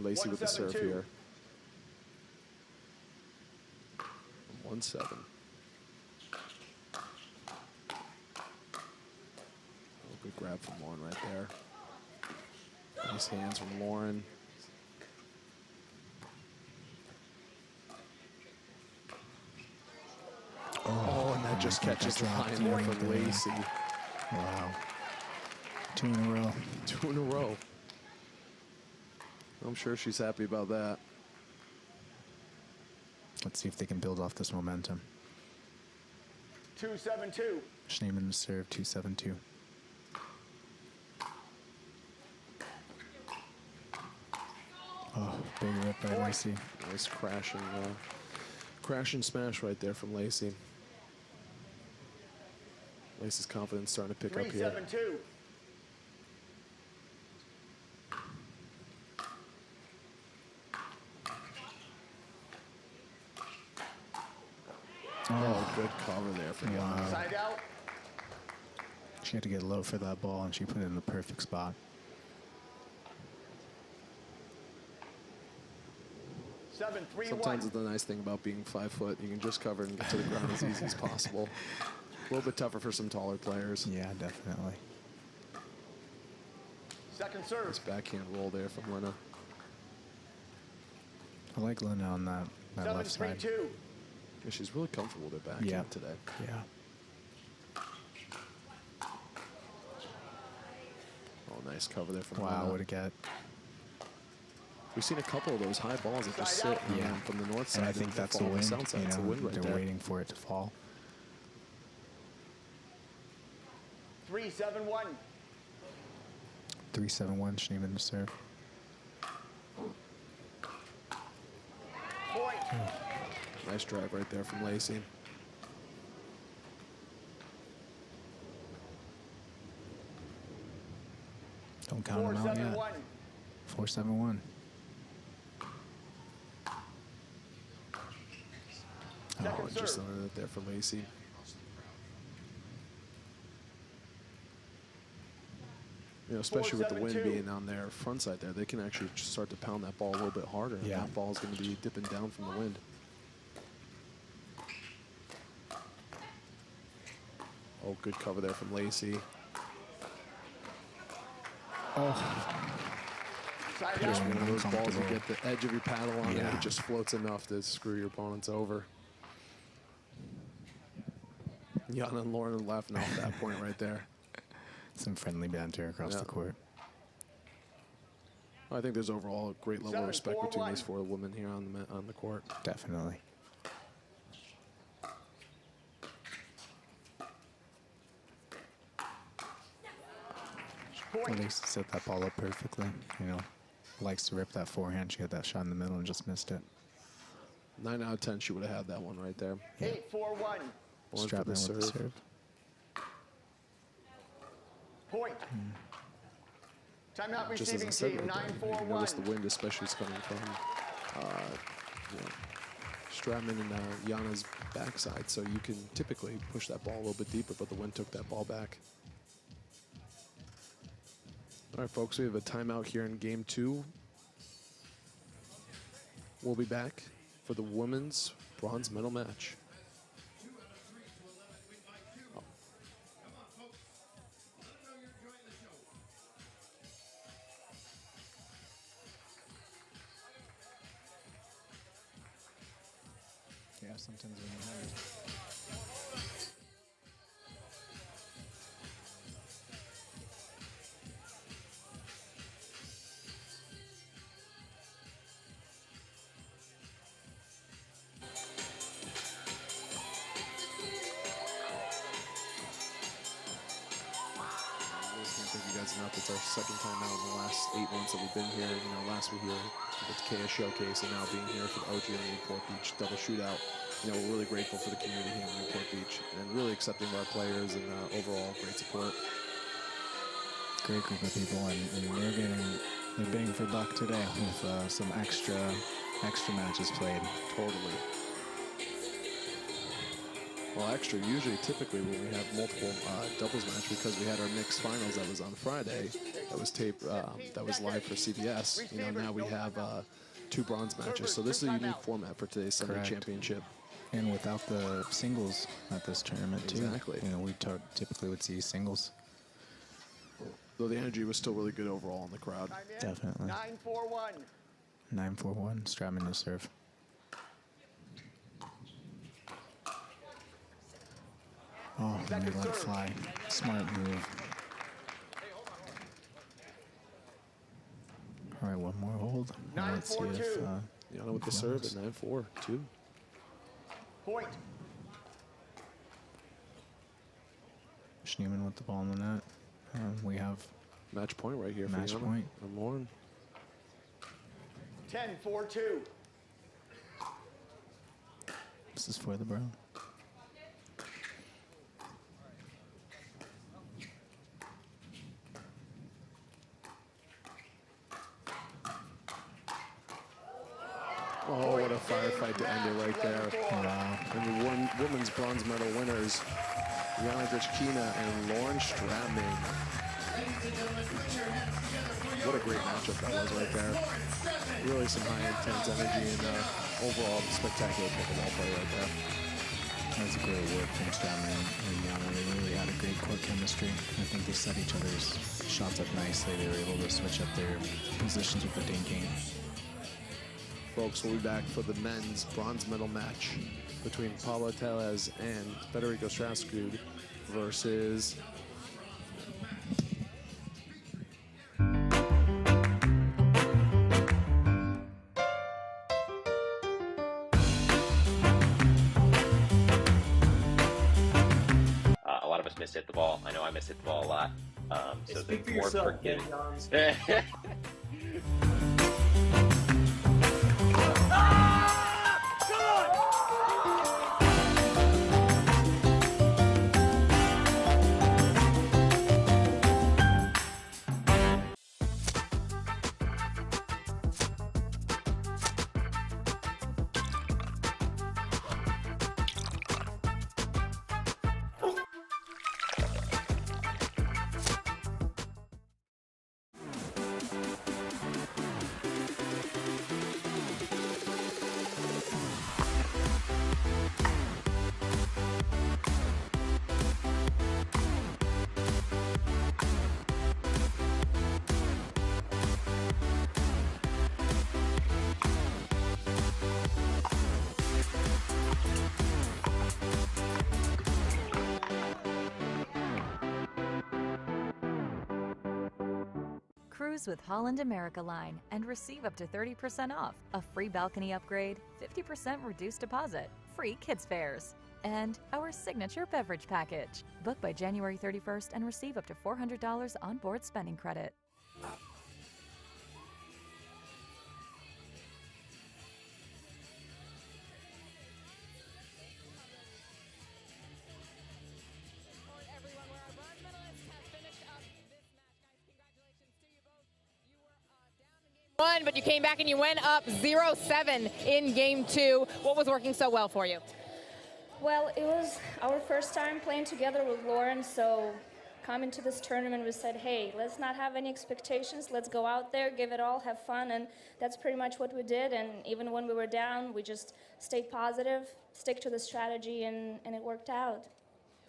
Lacey with the serve here. 1-7. Good grab from Lauren right there. Nice hands from Lauren. Oh, and that just catches the line there from Lacey. Wow. 2 in a row. 2 in a row. I'm sure she's happy about that. Let's see if they can build off this momentum. 2-7-2. Schneemann serve 2-7-2. Oh, big rip by Lacey. Nice crash and smash right there from Lacey. Lacey's confidence starting to pick up here. 3-7-2. Oh, good cover there for Jana. Side out. She had to get low for that ball, and she put it in the perfect spot. Sometimes it's the nice thing about being 5 foot. You can just cover and get to the ground as easy as possible. A little bit tougher for some taller players. Yeah, definitely. Second serve. Nice backhand roll there from Lena. I like Lena on that left side. 7-3-2. Yeah, she's really comfortable with her backhand today. Yeah. Oh, nice cover there from Wow, Lena. what a get. We've seen a couple of those high balls that just sit from the north side. And I think that's the fall on wind. south side. It's the wind right they're there. waiting for it to fall. 3-7-1. 3-7-1, Schneemann to serve. Point. Nice drive right there from Lacey. Don't count him out yet. 4-7-1. Oh, just landed it there for Lacey. You know, especially with the wind being on their front side there, they can actually start to pound that ball a little bit harder. And that ball is going to be dipping down from the wind. Oh, good cover there from Lacey. Oh. Just one of those balls you get the edge of your paddle on it, it just floats enough to screw your opponents over. Yana and Lauren are laughing off that point right there. Some friendly banter across the court. I think there's overall a great level of respect between these four women here on the court. Definitely. Lacey set that ball up perfectly. You know, likes to rip that forehand. She had that shot in the middle and just missed it. 9 out of 10, she would have had that one right there. 8-4-1. Strap in with the serve. Point. Timeout Just as I receiving said team, right there, you 9-4-1. notice the wind especially is coming from Stratman and Yana's backside, so you can typically push that ball a little bit deeper, but the wind took that ball back. All right, folks, we have a timeout here in game 2. We'll be back for the women's bronze medal match. Yeah, sometimes when you have it. Enough. It's our second time out in the last 8 months that we've been here. You know, last week here at the KS Showcase, and now being here for the OGIO Newport Beach double shootout. You know, we're really grateful for the community here in Newport Beach and really accepting of our players and overall great support. Great group of people, and they're bang for buck today with some extra matches played. Totally. Well, extra, usually, typically, when we have multiple doubles match, because we had our mixed finals that was on Friday, that was taped, that was live for CBS. You know, now we have 2 bronze matches. So this is a unique format for today's Sunday Championship. And without the singles at this tournament, too. Exactly. You know, we typically would see singles. Though the energy was still really good overall in the crowd. Definitely. 9-4-1. 9-4-1, Stratman to serve. Oh, let me let it fly. Smart move. All right, one more hold. Now let's see if Yana with the serve at 9-4-2. Point. Schneemann with the ball in the net. We have match point right here. Match for Yana point. and Lauren. 10-4-2. This is for the brown. Oh, what a firefight to end it right there. Wow. And the women's bronze medal winners, Yana Grichkina and Lauren Stratman. What a great matchup that was right there. Really some high intense energy and overall spectacular pickleball play right there. That was a great work from Strowman and Yana. They really had a great court chemistry. I think they set each other's shots up nicely. They were able to switch up their positions with the dinking. Folks, we'll be back for the men's bronze medal match between Pablo Tellez and Federico Staksrud versus a lot of us miss-hit the ball. I know I miss-hit the ball a lot. So Speak for more yourself, forgiving. Cruise with Holland America Line and receive up to 30% off, a free balcony upgrade, 50% reduced deposit, free kids fares, and our signature beverage package. Book by January 31st and receive up to $400 onboard spending credit. But you came back and you went up 0-7 in game 2. What was working so well for you? Well, it was our first time playing together with Lauren, so coming to this tournament, we said, hey, let's not have any expectations. Let's go out there, give it all, have fun, and that's pretty much what we did. And even when we were down, we just stayed positive, stick to the strategy, and it worked out.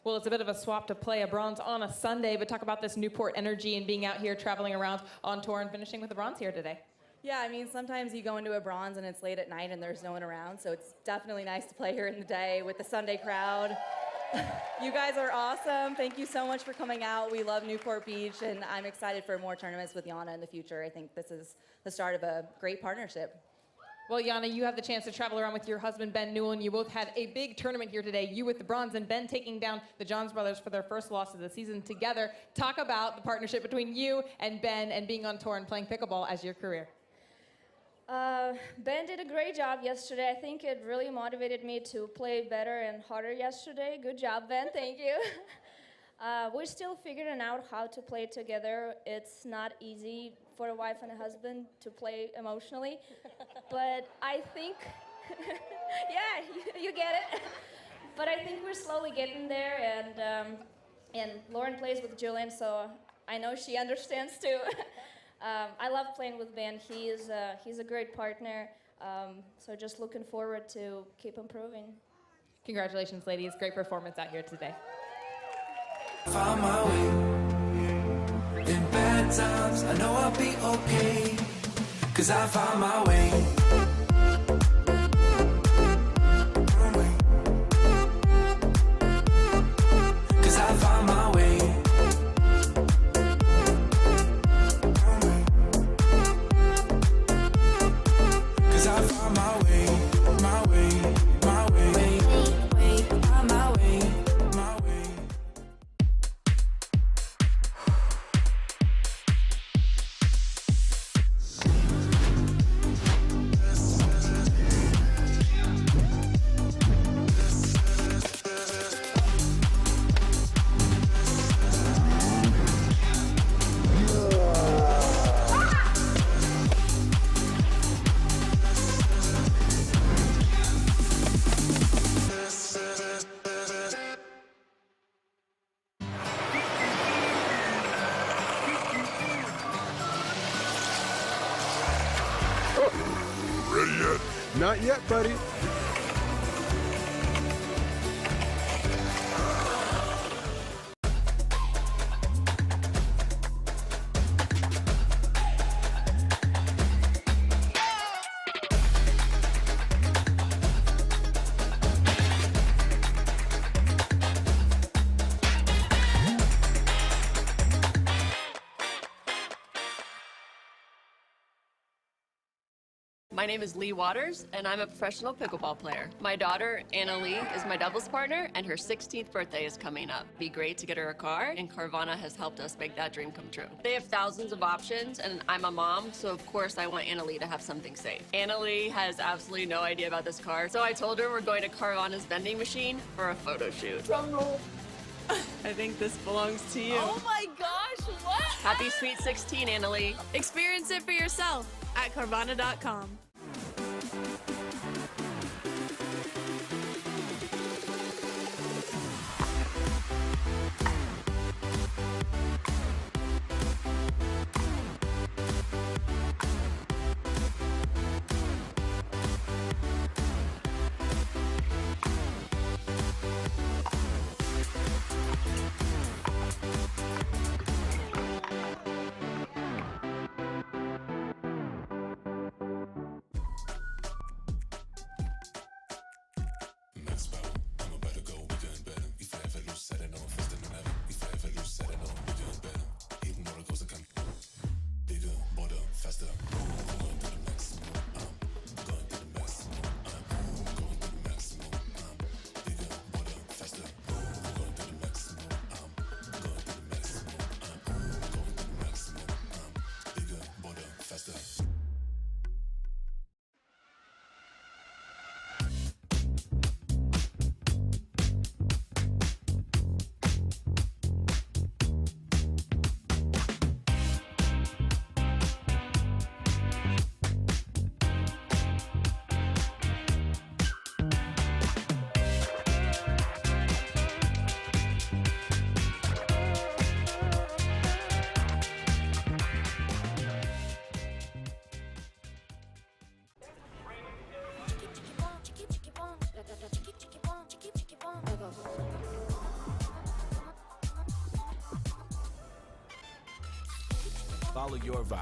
Well, it's a bit of a swap to play a bronze on a Sunday, but talk about this Newport energy and being out here, traveling around on tour and finishing with the bronze here today. Yeah, I mean, sometimes you go into a bronze and it's late at night and there's no one around, so it's definitely nice to play here in the day with the Sunday crowd. You guys are awesome. Thank you so much for coming out. We love Newport Beach, and I'm excited for more tournaments with Yana in the future. I think this is the start of a great partnership. Well, Yana, you have the chance to travel around with your husband, Ben Newman. You both had a big tournament here today, you with the bronze and Ben taking down the Johns brothers for their first loss of the season together. Talk about the partnership between you and Ben and being on tour and playing pickleball as your career. Ben did a great job yesterday. I think it really motivated me to play better and harder yesterday. Good job, Ben. Thank you. We're still figuring out how to play together. It's not easy for a wife and a husband to play emotionally, but I think, yeah, you get it. But I think we're slowly getting there, and Lauren plays with Julian, so I know she understands too. I love playing with Ben. He's a great partner, so just looking forward to keep improving. Congratulations, ladies. Great performance out here today. Found my way. In bad times, I know I'll be okay, 'cause I found my way. 'Cause I found my way. 'Cause I found my way, my way, my way, find my way, my way. Not yet, buddy. My name is Lee Waters, and I'm a professional pickleball player. My daughter, Anna Lee, is my doubles partner, and her 16th birthday is coming up. It'd be great to get her a car, and Carvana has helped us make that dream come true. They have thousands of options, and I'm a mom, so of course I want Anna Lee to have something safe. Anna Lee has absolutely no idea about this car, so I told her we're going to Carvana's vending machine for a photo shoot. Drum roll. I think this belongs to you. Oh my gosh, what? Happy Sweet 16, Anna Lee. Experience it for yourself at Carvana.com. Follow your vibe.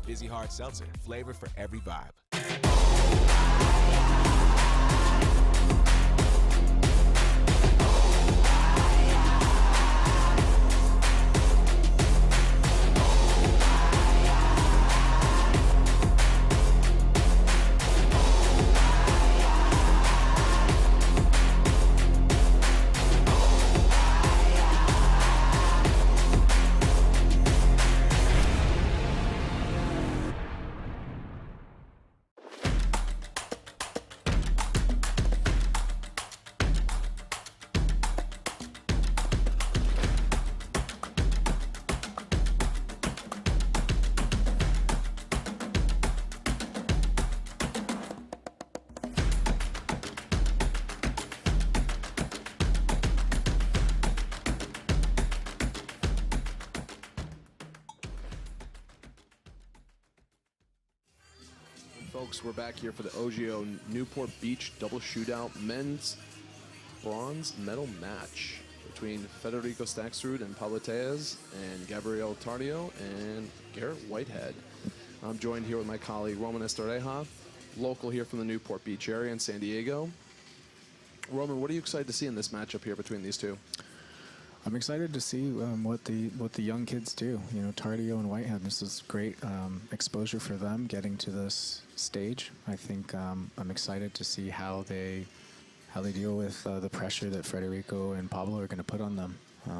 Vizzy Hard Seltzer, flavor for every vibe. Folks, we're back here for the OGIO Newport Beach double shootout men's bronze medal match between Federico Staksrud and Pablo Tellez and Gabriel Tardio and Garrett Whitehead. I'm joined here with my colleague Roman Estoreja, local here from the Newport Beach area in San Diego. Roman, what are you excited to see in this matchup here between these two? I'm excited to see what the young kids do. You know, Tardio and Whitehead. This is great exposure for them getting to this stage. I think I'm excited to see how they deal with the pressure that Federico and Pablo are going to put on them.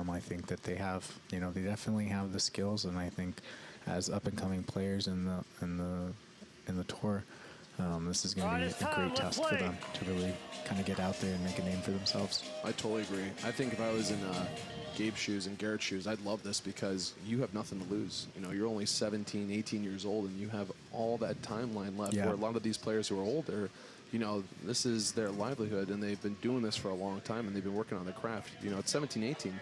I think that they have, you know, they definitely have the skills, and I think as up and coming players in the tour, this is going to be a great test for them to really kind of get out there and make a name for themselves. I totally agree. I think if I was in Gabe's shoes and Garrett's shoes, I'd love this because you have nothing to lose. You know, you're only 17, 18 years old, and you have all that timeline left. Yeah. Where a lot of these players who are older, you know, this is their livelihood, and they've been doing this for a long time, and they've been working on their craft. You know, at 17, 18,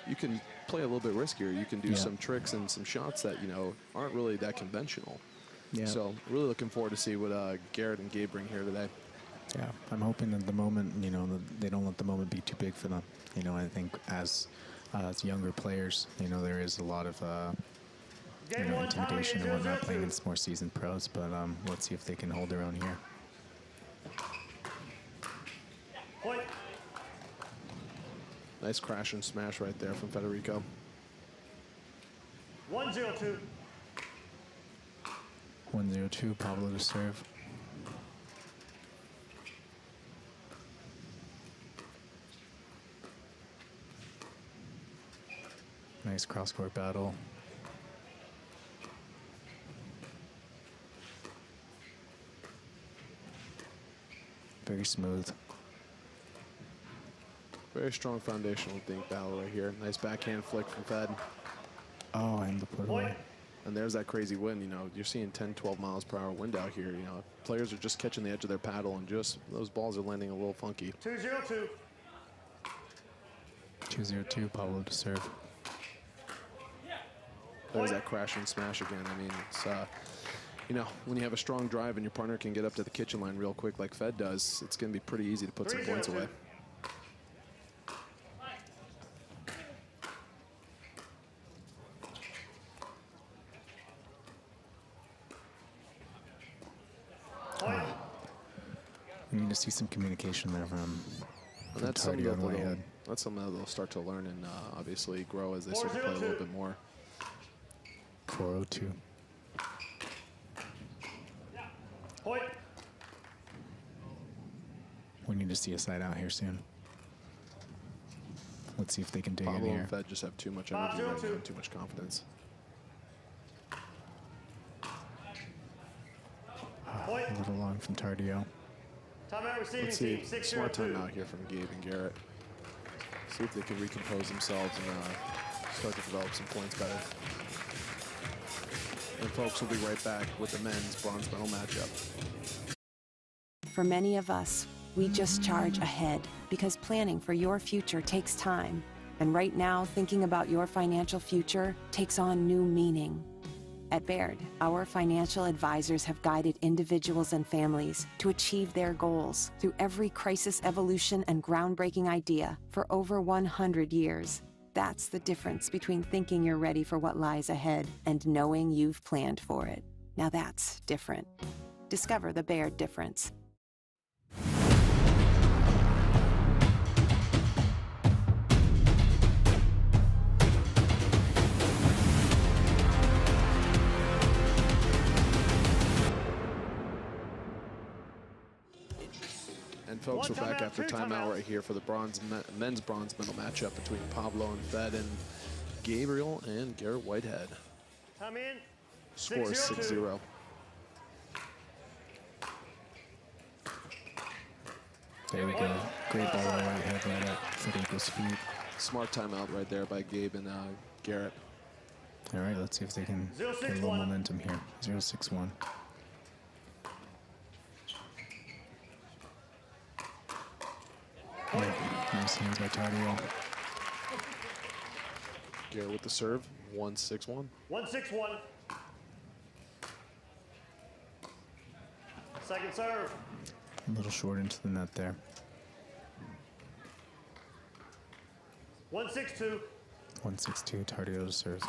you can play a little bit riskier. You can do some tricks and some shots that, you know, aren't really that conventional. Yeah. So really looking forward to see what Garrett and Gabe bring here today. Yeah, I'm hoping that the moment, you know, they don't let the moment be too big for them. You know, I think as younger players, you know, there is a lot of you know, intimidation and whatnot playing against more seasoned pros, but let's see if they can hold their own here. Nice crash and smash right there from Federico. 1-0-2. 1-0-2, Pablo to serve. Nice cross-court battle. Very smooth. Very strong foundational dink battle right here. Nice backhand flick from Fed. Oh, and the put away. And there's that crazy wind. You know, you're seeing 10, 12 miles per hour wind out here. You know, players are just catching the edge of their paddle and just those balls are landing a little funky. 2-0-2. 2-0-2, Pablo to serve. There's that crash and smash again. I mean, it's, you know, when you have a strong drive and your partner can get up to the kitchen line real quick like Fed does, it's going to be pretty easy to put some points away. We need to see some communication there from That's something Tardio and Whitehead. That's something that they'll start to learn and obviously grow as they start to play a little bit more. 4-0-2. Point. We need to see a side out here soon. Let's see if they can dig in Pablo here. and Fed just have too much energy right now and too much confidence. A little long from Tardio. Let's see, smart timeout here from Gabe and Garrett. See if they can recompose themselves and start to develop some points better. And folks, we'll be right back with the men's bronze medal matchup. For many of us, we just charge ahead because planning for your future takes time. And right now, thinking about your financial future takes on new meaning. At Baird, our financial advisors have guided individuals and families to achieve their goals through every crisis evolution and groundbreaking idea for over 100 years. That's the difference between thinking you're ready for what lies ahead and knowing you've planned for it. Now that's different. Discover the Baird difference. And folks, we're back after timeout right here for the men's bronze medal matchup between Pablo and Fed and Gabriel and Garrett Whitehead. Time in. Score 6-0. There we go. Great ball on Whitehead right at Federico's feet. Smart timeout right there by Gabe and Garrett. All right, let's see if they can get a little momentum here. 0-6-1. Nice hands by Tardio. Garrett with the serve, 1-6-1. 1-6-1. Second serve. A little short into the net there. 1-6-2. 1-6-2, Tardio to serve.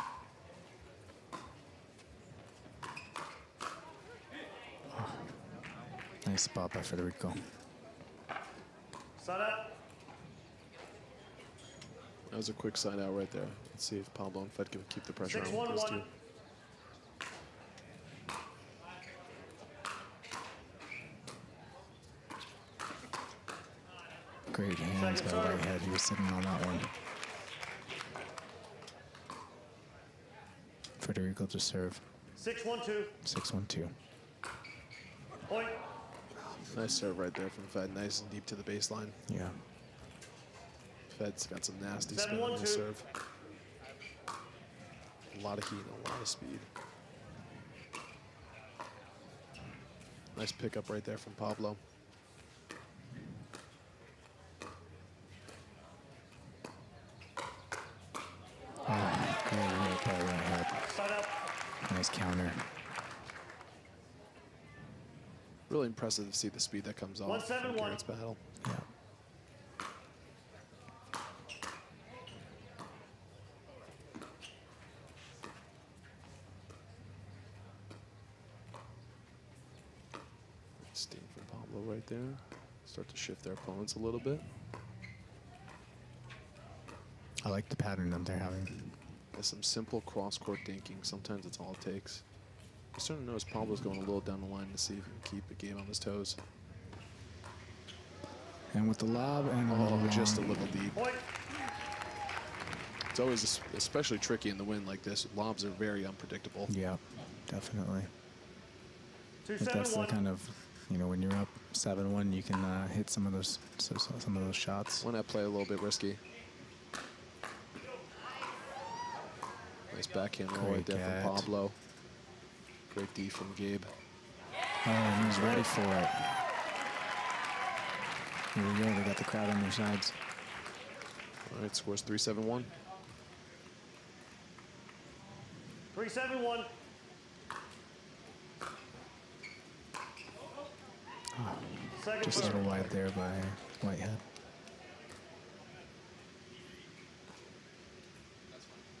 Oh, nice spot by Federico. Side out. That was a quick side out right there. Let's see if Pablo and Fed can keep the pressure on 6-1-1. those two. Great hands by Whitehead. He was sitting on that one. Federico to serve. 6-1-2. 6-1-2. Point. Nice serve right there from Fed. Nice and deep to the baseline. Yeah. Fed's got some nasty spin on his serve. A lot of heat, a lot of speed. Nice pickup right there from Pablo. Oh, great right by Whitehead. Nice counter. Really impressive to see the speed that comes off from Garrett's battle. Yeah. Steam from Pablo right there. Start to shift their opponents a little bit. I like the pattern that they're having. There's some simple cross-court dinking. Sometimes it's all it takes. I'm starting to notice Pablo's going a little down the line to see if he can keep the game on his toes. And with the lob and a little just a long. little deep. Point. It's always especially tricky in the wind like this. Lobs are very unpredictable. Yeah, definitely. But that's the kind of, you know, when you're up 7-1, you can hit some of those shots. Why not play a little bit risky? Nice backhand roll right there from Pablo. Great D from Gabe. Oh, and he's ready for it. Here we go. They got the crowd on their sides. All right, scores 3-7-1. 3-7-1. Just a little wide there by Whitehead.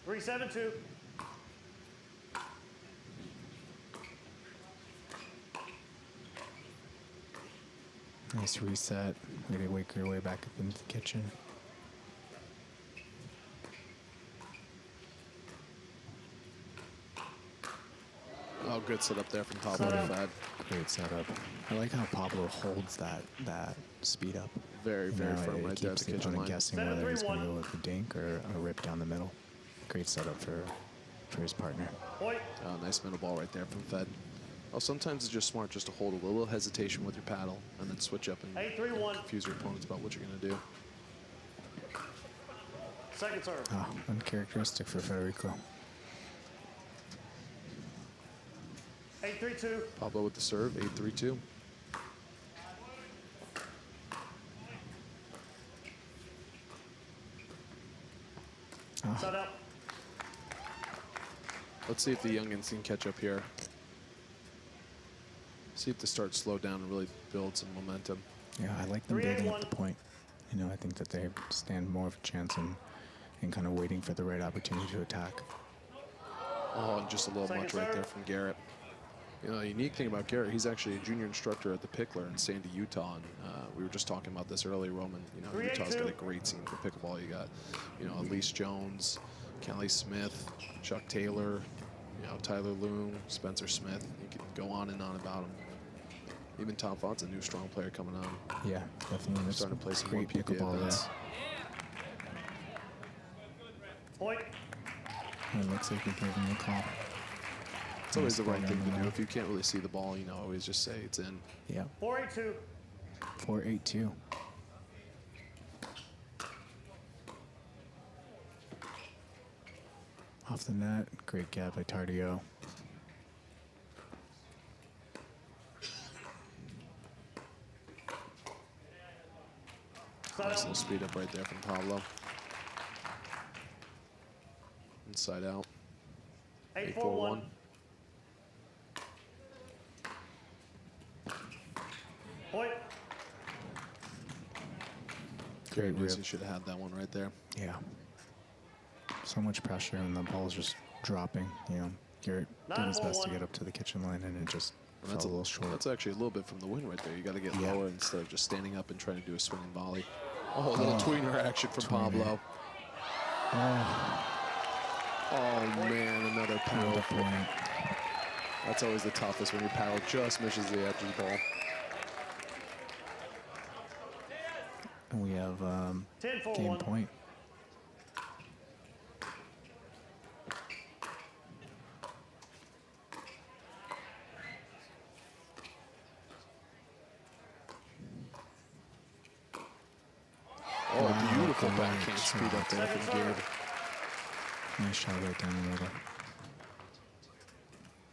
3-7-2. Nice reset. We can wake your way back up into the kitchen. Oh, good setup there from Pablo to Fed. Great setup. I like how Pablo holds that speed up. Very firm right there at the kitchen line. Guessing whether he's going to go with a dink or a rip down the middle. Great setup for his partner. Oh, nice middle ball right there from Fed. Oh, sometimes it's just smart just to hold a little hesitation with your paddle and then switch up and confuse your opponents about what you're going to do. Second serve. Oh, uncharacteristic for Federico. 8-3-2. Pablo with the serve, 8-3-2. Set up. Let's see if the youngins can catch up here. See if the start slow down and really build some momentum. Yeah, I like them building up the point. You know, I think that they stand more of a chance in kind of waiting for the right opportunity to attack. Oh, and just a little much right there from Garrett. You know, the unique thing about Garrett, he's actually a junior instructor at the Pickler in Sandy, Utah. And we were just talking about this earlier, Roman. You know, Utah's got a great scene for pickleball. You got, you know, Elise Jones, Callie Smith, Chuck Taylor, you know, Tyler Loom, Spencer Smith. You could go on and on about them. Even Tom Font's a new strong player coming on. Yeah, definitely. They're starting to play some great more pickleball events. Point. It looks like we gave him a call. It's always the right thing to do. If you can't really see the ball, you know, always just say it's in. Yeah. 4-8-2. 4-8-2. Off the net, great gap by Tardio. Nice little speed up right there from Pablo. Inside out. 8-4-1. Point. Great rip. He should have had that one right there. Yeah. So much pressure and the ball's just dropping. You know, Garrett did his best to get up to the kitchen line and it just fell a little short. That's actually a little bit from the wind right there. You got to get lower instead of just standing up and trying to do a swinging volley. Oh, a little tweener action from Pablo. Oh man, another paddle point. That's always the toughest when your paddle just misses the edge of the ball. And we have game point. Oh, beautiful backhand speed up there from Garrett. Nice shot right down the middle.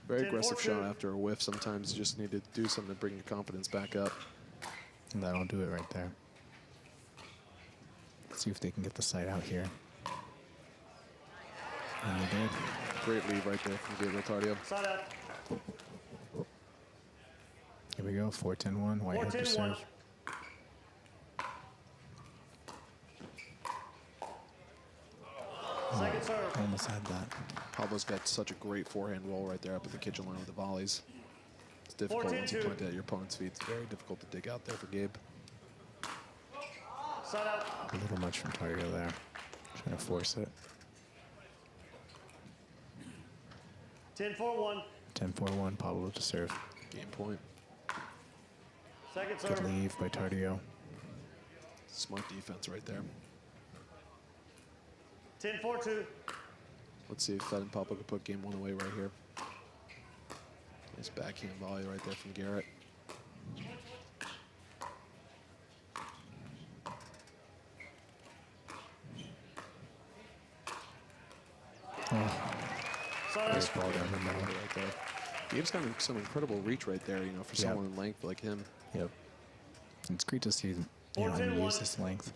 Very aggressive shot after a whiff. Sometimes you just need to do something to bring your confidence back up. And that'll do it right there. Let's see if they can get the side out here. And they did. Great lead right there from Gabriel Tardio. Side out. Here we go, 4-10-1, Whitehead to serve. Second serve. Almost had that. Pablo's got such a great forehand roll right there up at the kitchen line with the volleys. It's difficult once you point it at your opponent's feet. It's very difficult to dig out there for Gabe. Side out. A little much from Tardio there. Trying to force it. 10-4-1. 10-4-1, Pablo to serve. Game point. Second serve. Good leave by Tardio. Smart defense right there. 10-4-2. Let's see if Fed and Pablo can put game one away right here. Nice backhand volley right there from Garrett. Nice ball down the middle right there. Gabe's got some incredible reach right there, you know, for someone in length like him. Yep. It's great to see, you know, him use his length.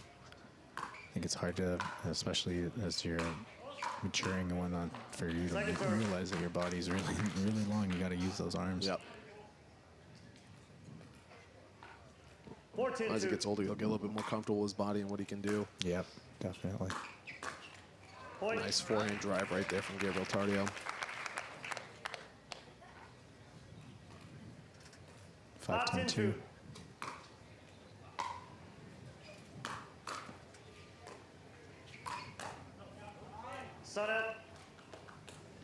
I think it's hard to, especially as you're maturing and whatnot, for you to realize that your body's really, really long. You got to use those arms. Yep. As he gets older, he'll get a little bit more comfortable with his body and what he can do. Yep, definitely. Nice forehand drive right there from Gabriel Tardio. 5-10-2.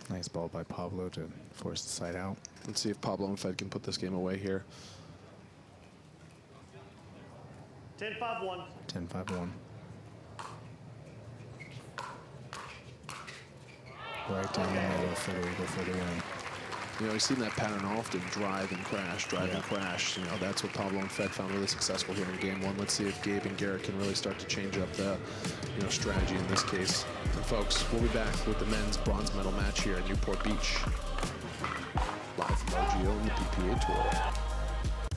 Nice ball by Pablo to force the side out. Let's see if Pablo and Fed can put this game away here. 10-5-1. 10-5-1. Right down the middle of Federico for the win. You know, we've seen that pattern often, drive and crash, drive and crash. You know, that's what Pablo and Fed found really successful here in game one. Let's see if Gabe and Garrett can really start to change up the, you know, strategy in this case. And folks, we'll be back with the men's bronze medal match here at Newport Beach. Live from OGIO and the PPA Tour.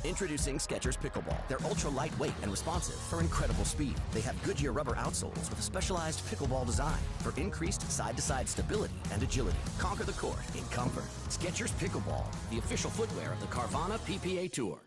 Introducing Skechers Pickleball. They're ultra lightweight and responsive for incredible speed. They have Goodyear rubber outsoles with a specialized pickleball design for increased side-to-side stability and agility. Conquer the court in comfort. Skechers Pickleball, the official footwear of the Carvana PPA Tour.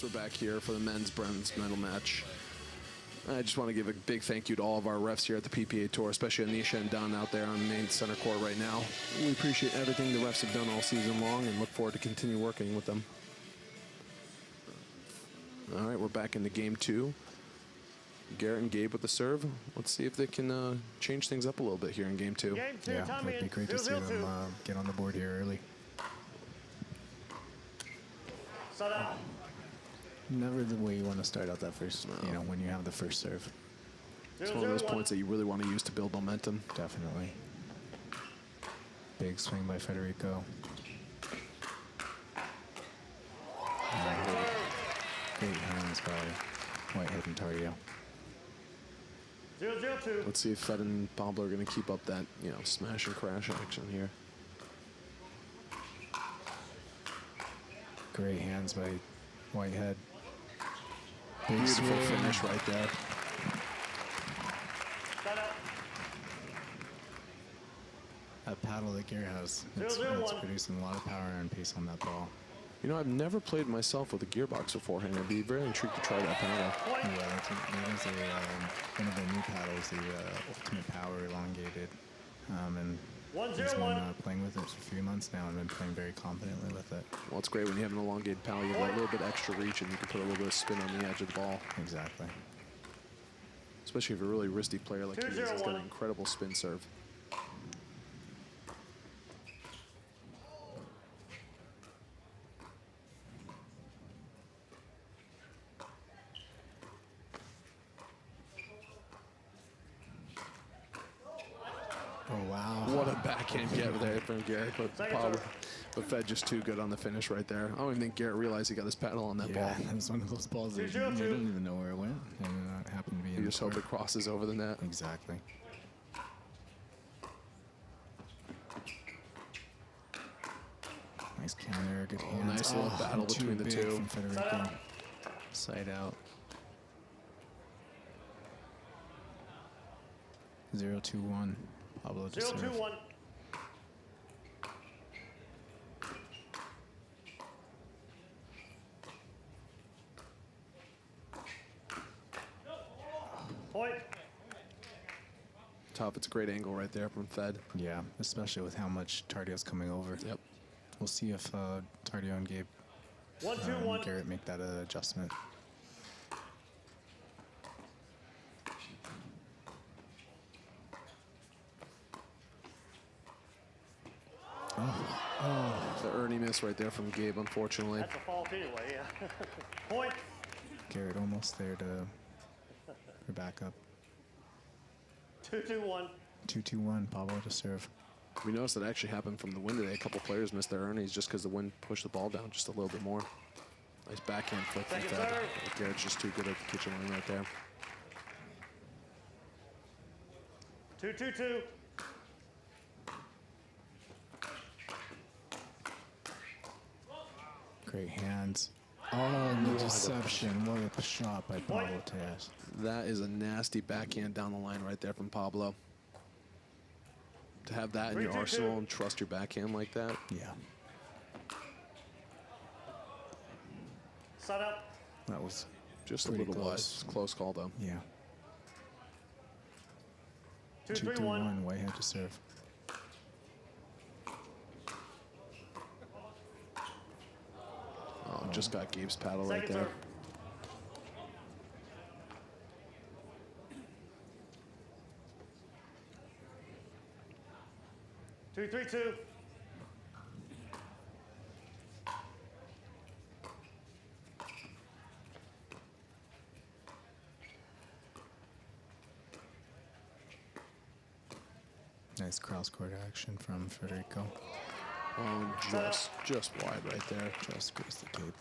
We're back here for the men's bronze medal match. I just want to give a big thank you to all of our refs here at the PPA Tour, especially Anisha and Don out there on the main center court right now. We appreciate everything the refs have done all season long and look forward to continue working with them. All right, we're back into game two. Garrett and Gabe with the serve. Let's see if they can change things up a little bit here in game two. Yeah, it'd be great to see them get on the board here early. Never the way you want to start out that first, you know, when you have the first serve. It's one of those points that you really want to use to build momentum. Definitely. Big swing by Federico. Great hands by Whitehead and Tardio. 0-0-2. Let's see if Fed and Pablo are going to keep up that, you know, smash and crash action here. Great hands by Whitehead. Beautiful finish right there. That paddle that Garrett has, it's producing a lot of power and pace on that ball. You know, I've never played myself with a gearbox beforehand. I'd be very intrigued to try that paddle. Yeah, that is one of the new paddles, the Ultimate Power Elongated. And he's been playing with it for a few months now and been playing very confidently with it. Well, it's great when you have an elongated paddle. You have a little bit extra reach and you can put a little bit of spin on the edge of the ball. Exactly. Especially if you're a really wristy player like he is. He's got an incredible spin serve. Oh, wow. What a backhand get there from Garrett. But Fed just too good on the finish right there. I don't even think Garrett realized he got his paddle on that ball. Yeah, it was one of those balls that you don't even know where it went. And it happened to be in You just hope it crosses over the net. Exactly. Nice counter, good hands. Nice little battle between the two. From Federico. Side out. 0-2-1. Pablo to serve. 0-2-1. Point. Tough. It's a great angle right there from Fed. Yeah, especially with how much Tardio's coming over. Yep. We'll see if Tardio and Gabe 1-2-1. Garrett make that adjustment. Oh, the Ernie miss right there from Gabe, unfortunately. That's a fault anyway, yeah. Point. Garrett almost there to for backup. 2-2-1. 2-2-1. Pablo to serve. We noticed that actually happened from the wind today. A couple players missed their Ernies just because the wind pushed the ball down just a little bit more. Nice backhand flick from Second Fed. serve. Garrett's just too good at the kitchen line right there. 2-2-2. Great hands. Oh, the deception. What a shot by Pablo Tellez. That is a nasty backhand down the line right there from Pablo. To have that in your 3-2-2. arsenal and trust your backhand like that. Yeah. Set up. That was just a pretty little close. wide. Close call, though. Yeah. 2-3-1. Whitehead to serve. Oh, just got Gabe's paddle right Second there. serve. 2-3-2. Nice cross-court action from Federico. Oh, just wide right there. Just grazed the tape.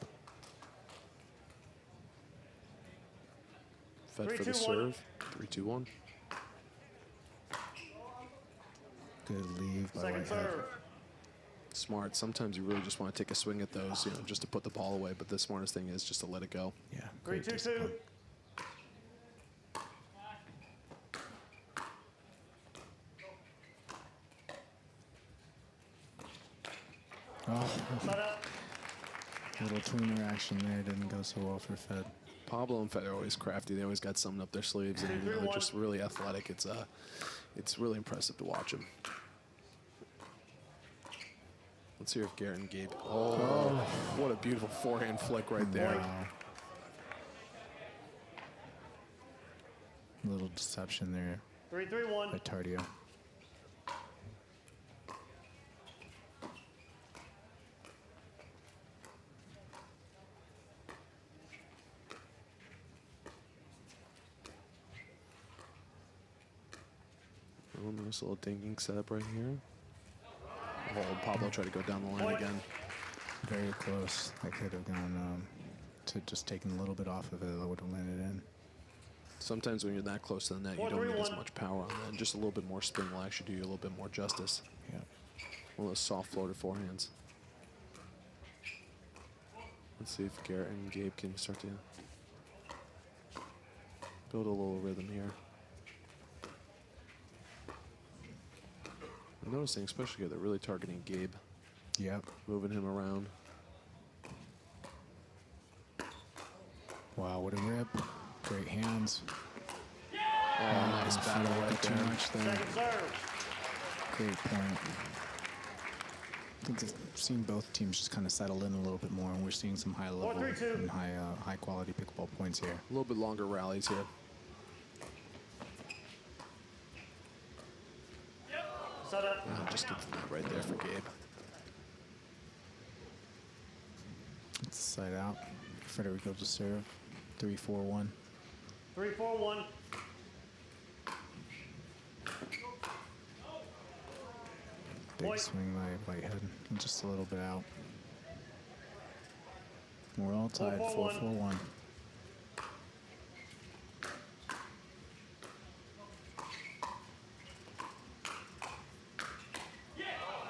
Fed for the 3-2-1. serve. 3-2-1. Good leave by Second Whitehead. serve. Smart. Sometimes you really just want to take a swing at those, just to put the ball away. But the smartest thing is just to let it go. Yeah, great 3-2-2. discipline. Oh, Set up. little tweener action there didn't go so well for Fed. Pablo and Fed are always crafty. They always got something up their sleeves, and they're just really athletic. It's really impressive to watch them. Let's hear if Garrett and Gabe. Oh, what a beautiful forehand flick right there. Wow. Little deception there 3-3-1. by Tardio. Oh, nice little dinking setup right here. Oh, Pablo tried to go down the line again. Very close. I could have gone to just taking a little bit off of it. I would have landed in. Sometimes when you're that close to the net, you don't need as much power on that. Just a little bit more spin will actually do you a little bit more justice. Yeah. One of those soft floater forehands. Let's see if Garrett and Gabe can start to build a little rhythm here. I'm noticing, especially here, they're really targeting Gabe. Yep. Moving him around. Wow, what a rip. Great hands. Oh, nice battle right too there. much there. Second serve. Great point. I think I've seen both teams just kind of settle in a little bit more, and we're seeing some high level 4-3-2. and high quality pickleball points here. A little bit longer rallies here. Set up. Just get that right there for Gabe. It's side out. Federico to serve. 3-4-1. 3-4-1. Big Point. swing by Whitehead. And just a little bit out. We're all tied. 4-4-1.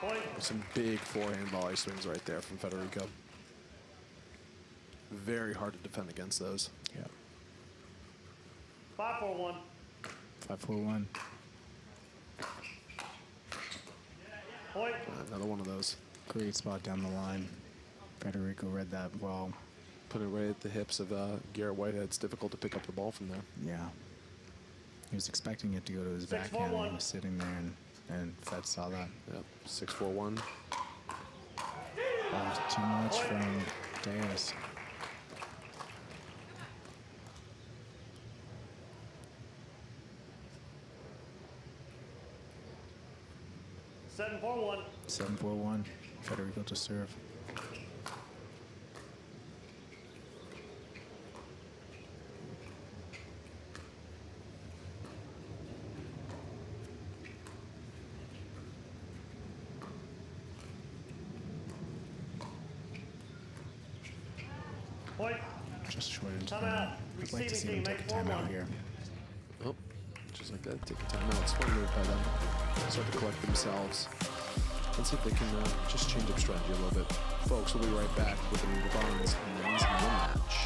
Point. Some big forehand volley swings right there from Federico. Very hard to defend against those. Yeah. 5-4-1. 5-4-1. Point. Another one of those. Great spot down the line. Federico read that well. Put it right at the hips of Garrett Whitehead. It's difficult to pick up the ball from there. Yeah. He was expecting it to go to his 6-4-1. backhand, and he was sitting there, and Fed saw that. Yep. 6-4-1. That was too much from Tellez. Seven, 4-1. 7-4-1. Federico to serve. Point. Just short into Timeout. that. I'd like to see them take a timeout here. Oh, just like that, take a timeout. Smart move by them. Start to collect themselves. Let's see if they can just change up strategy a little bit. Folks, we'll be right back with the bronze men's medal match.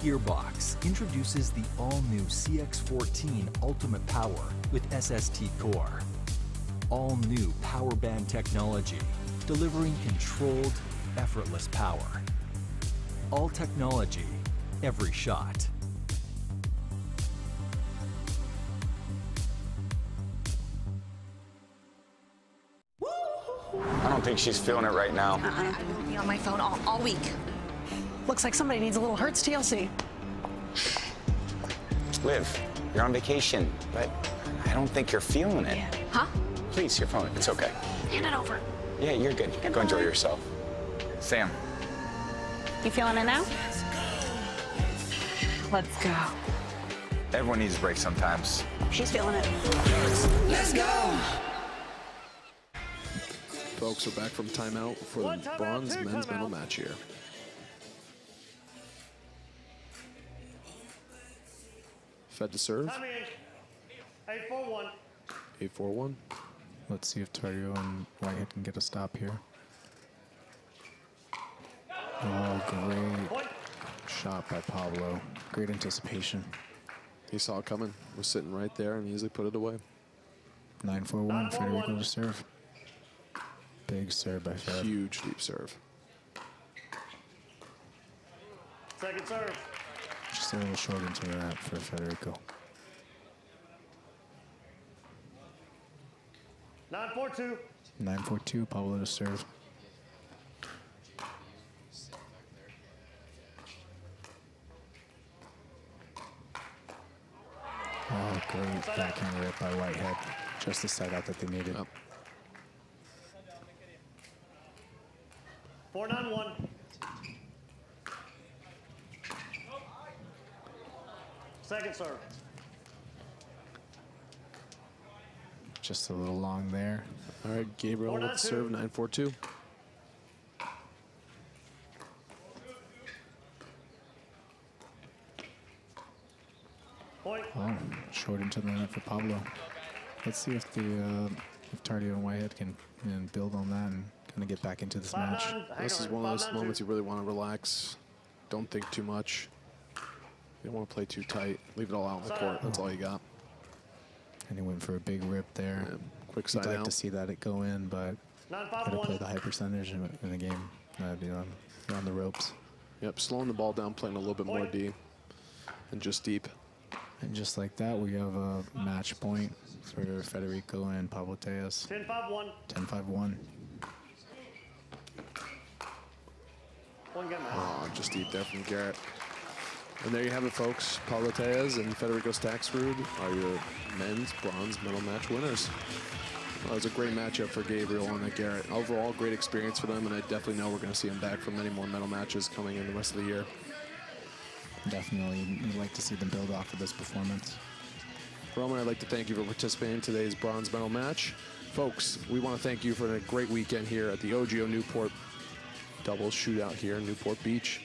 Gearbox introduces the all-new CX-14 Ultimate Power with SST Core. All-new power band technology, delivering controlled, effortless power. All technology, every shot. I don't think she's feeling it right now. I've been on my phone all week. Looks like somebody needs a little Hertz TLC. Liv, you're on vacation, but I don't think you're feeling it. Huh? Please, your phone. It's okay. Hand it over. Yeah, you're good. Go enjoy yourself. Sam. You feeling it now? Let's go. Everyone needs a break sometimes. She's feeling it. Let's go. Folks, we're back from timeout for the bronze men's medal match here. Fed to serve. 8-4-1. 8-4-1. Let's see if Tardio and Whitehead can get a stop here. Oh, great shot by Pablo. Great anticipation. He saw it coming. Was sitting right there and easily put it away. 9-4-1. Federico to serve. Big serve by Fed. Huge deep serve. Second serve. Just a little short into that for Federico. 9-4-2. 9-4-2. Pablo to serve. Oh, great backhand rip by Whitehead. Just the side out that they needed. 4-9-1. Second serve. Just a little long there. All right, Gabriel with the serve, 9-4-2. Point. Oh, short into the net for Pablo. Let's see if the if Tardio and Whitehead can build on that and kind of get back into this match. This is one of those moments you really want to relax. Don't think too much. You don't want to play too tight. Leave it all out in the court. That's all you got. And he went for a big rip there. Yeah, quick side You'd like out. to see that it go in, but gotta play the high percentage in a game. You're on the ropes. Yep, slowing the ball down, playing a little bit more deep, and just deep. And just like that, we have a match point for Federico and Pablo Tellez. 10-5-1. 10-5-1. Oh, just deep there from Garrett. And there you have it, folks. Pablo Tellez and Federico Staksrud are your men's bronze medal match winners. Well, it was a great matchup for Gabriel and Garrett. Overall, great experience for them, and I definitely know we're going to see them back for many more medal matches coming in the rest of the year. Definitely, we'd like to see them build off of this performance. Roman, I'd like to thank you for participating in today's bronze medal match. Folks, we want to thank you for a great weekend here at the OGIO Newport doubles shootout here in Newport Beach.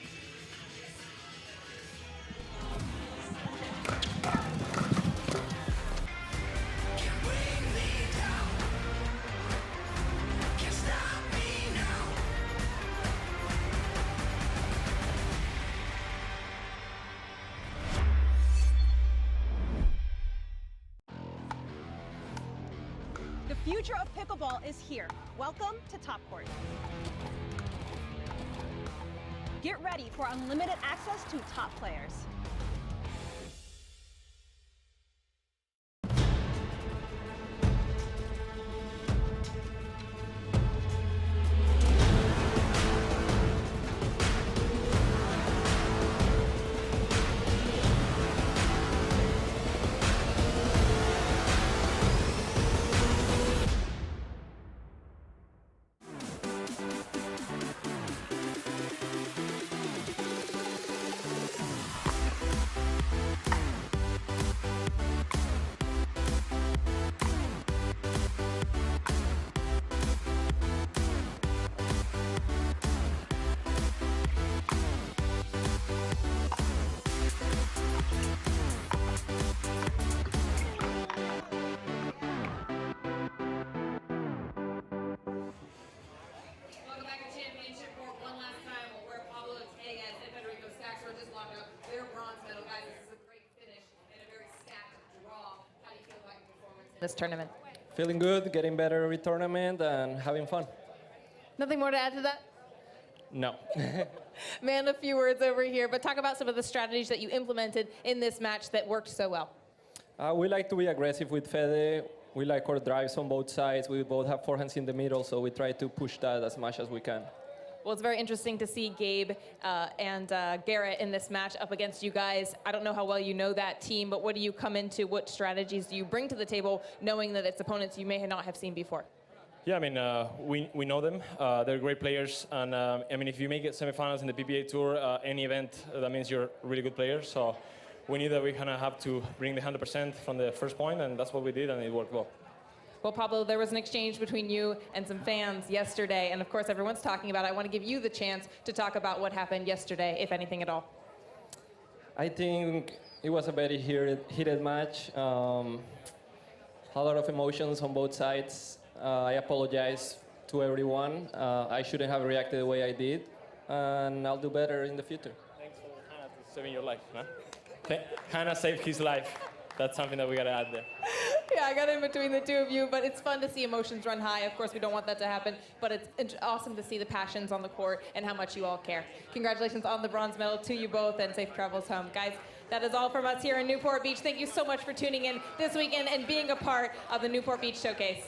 future of pickleball is here. Welcome to Top Court. Get ready for unlimited access to top players. Welcome back to Championship Court one last time, where Pablo, Tellez, and Federico Staksrud just locked up their bronze medal. Guys, this is a great finish and a very stacked draw. How do you feel about your performance in this tournament? Feeling good, getting better every tournament, and having fun. Nothing more to add to that? No. Man, a few words over here, but talk about some of the strategies that you implemented in this match that worked so well. We like to be aggressive with Fede. We like our drives on both sides. We both have forehands in the middle, so we try to push that as much as we can. Well, it's very interesting to see Gabe and Garrett in this match up against you guys. I don't know how well you know that team, but what do you come into? What strategies do you bring to the table, knowing that it's opponents you may not have seen before? Yeah, I mean, we know them. They're great players, and I mean, if you make it semifinals in the PPA Tour, any event, that means you're a really good player. So we knew that we kind of have to bring the 100% from the first point, and that's what we did, and it worked well. Well, Pablo, there was an exchange between you and some fans yesterday, and of course everyone's talking about it. I want to give you the chance to talk about what happened yesterday, if anything at all. I think it was a very heated match. A lot of emotions on both sides. I apologize to everyone. I shouldn't have reacted the way I did, and I'll do better in the future. Thanks for Hannah saving your life, man. Hannah saved his life. That's something that we got to add there. Yeah, I got in between the two of you, but it's fun to see emotions run high. Of course, we don't want that to happen, but it's awesome to see the passions on the court and how much you all care. Congratulations on the bronze medal to you both, and safe travels home. Guys, that is all from us here in Newport Beach. Thank you so much for tuning in this weekend and being a part of the Newport Beach Showcase.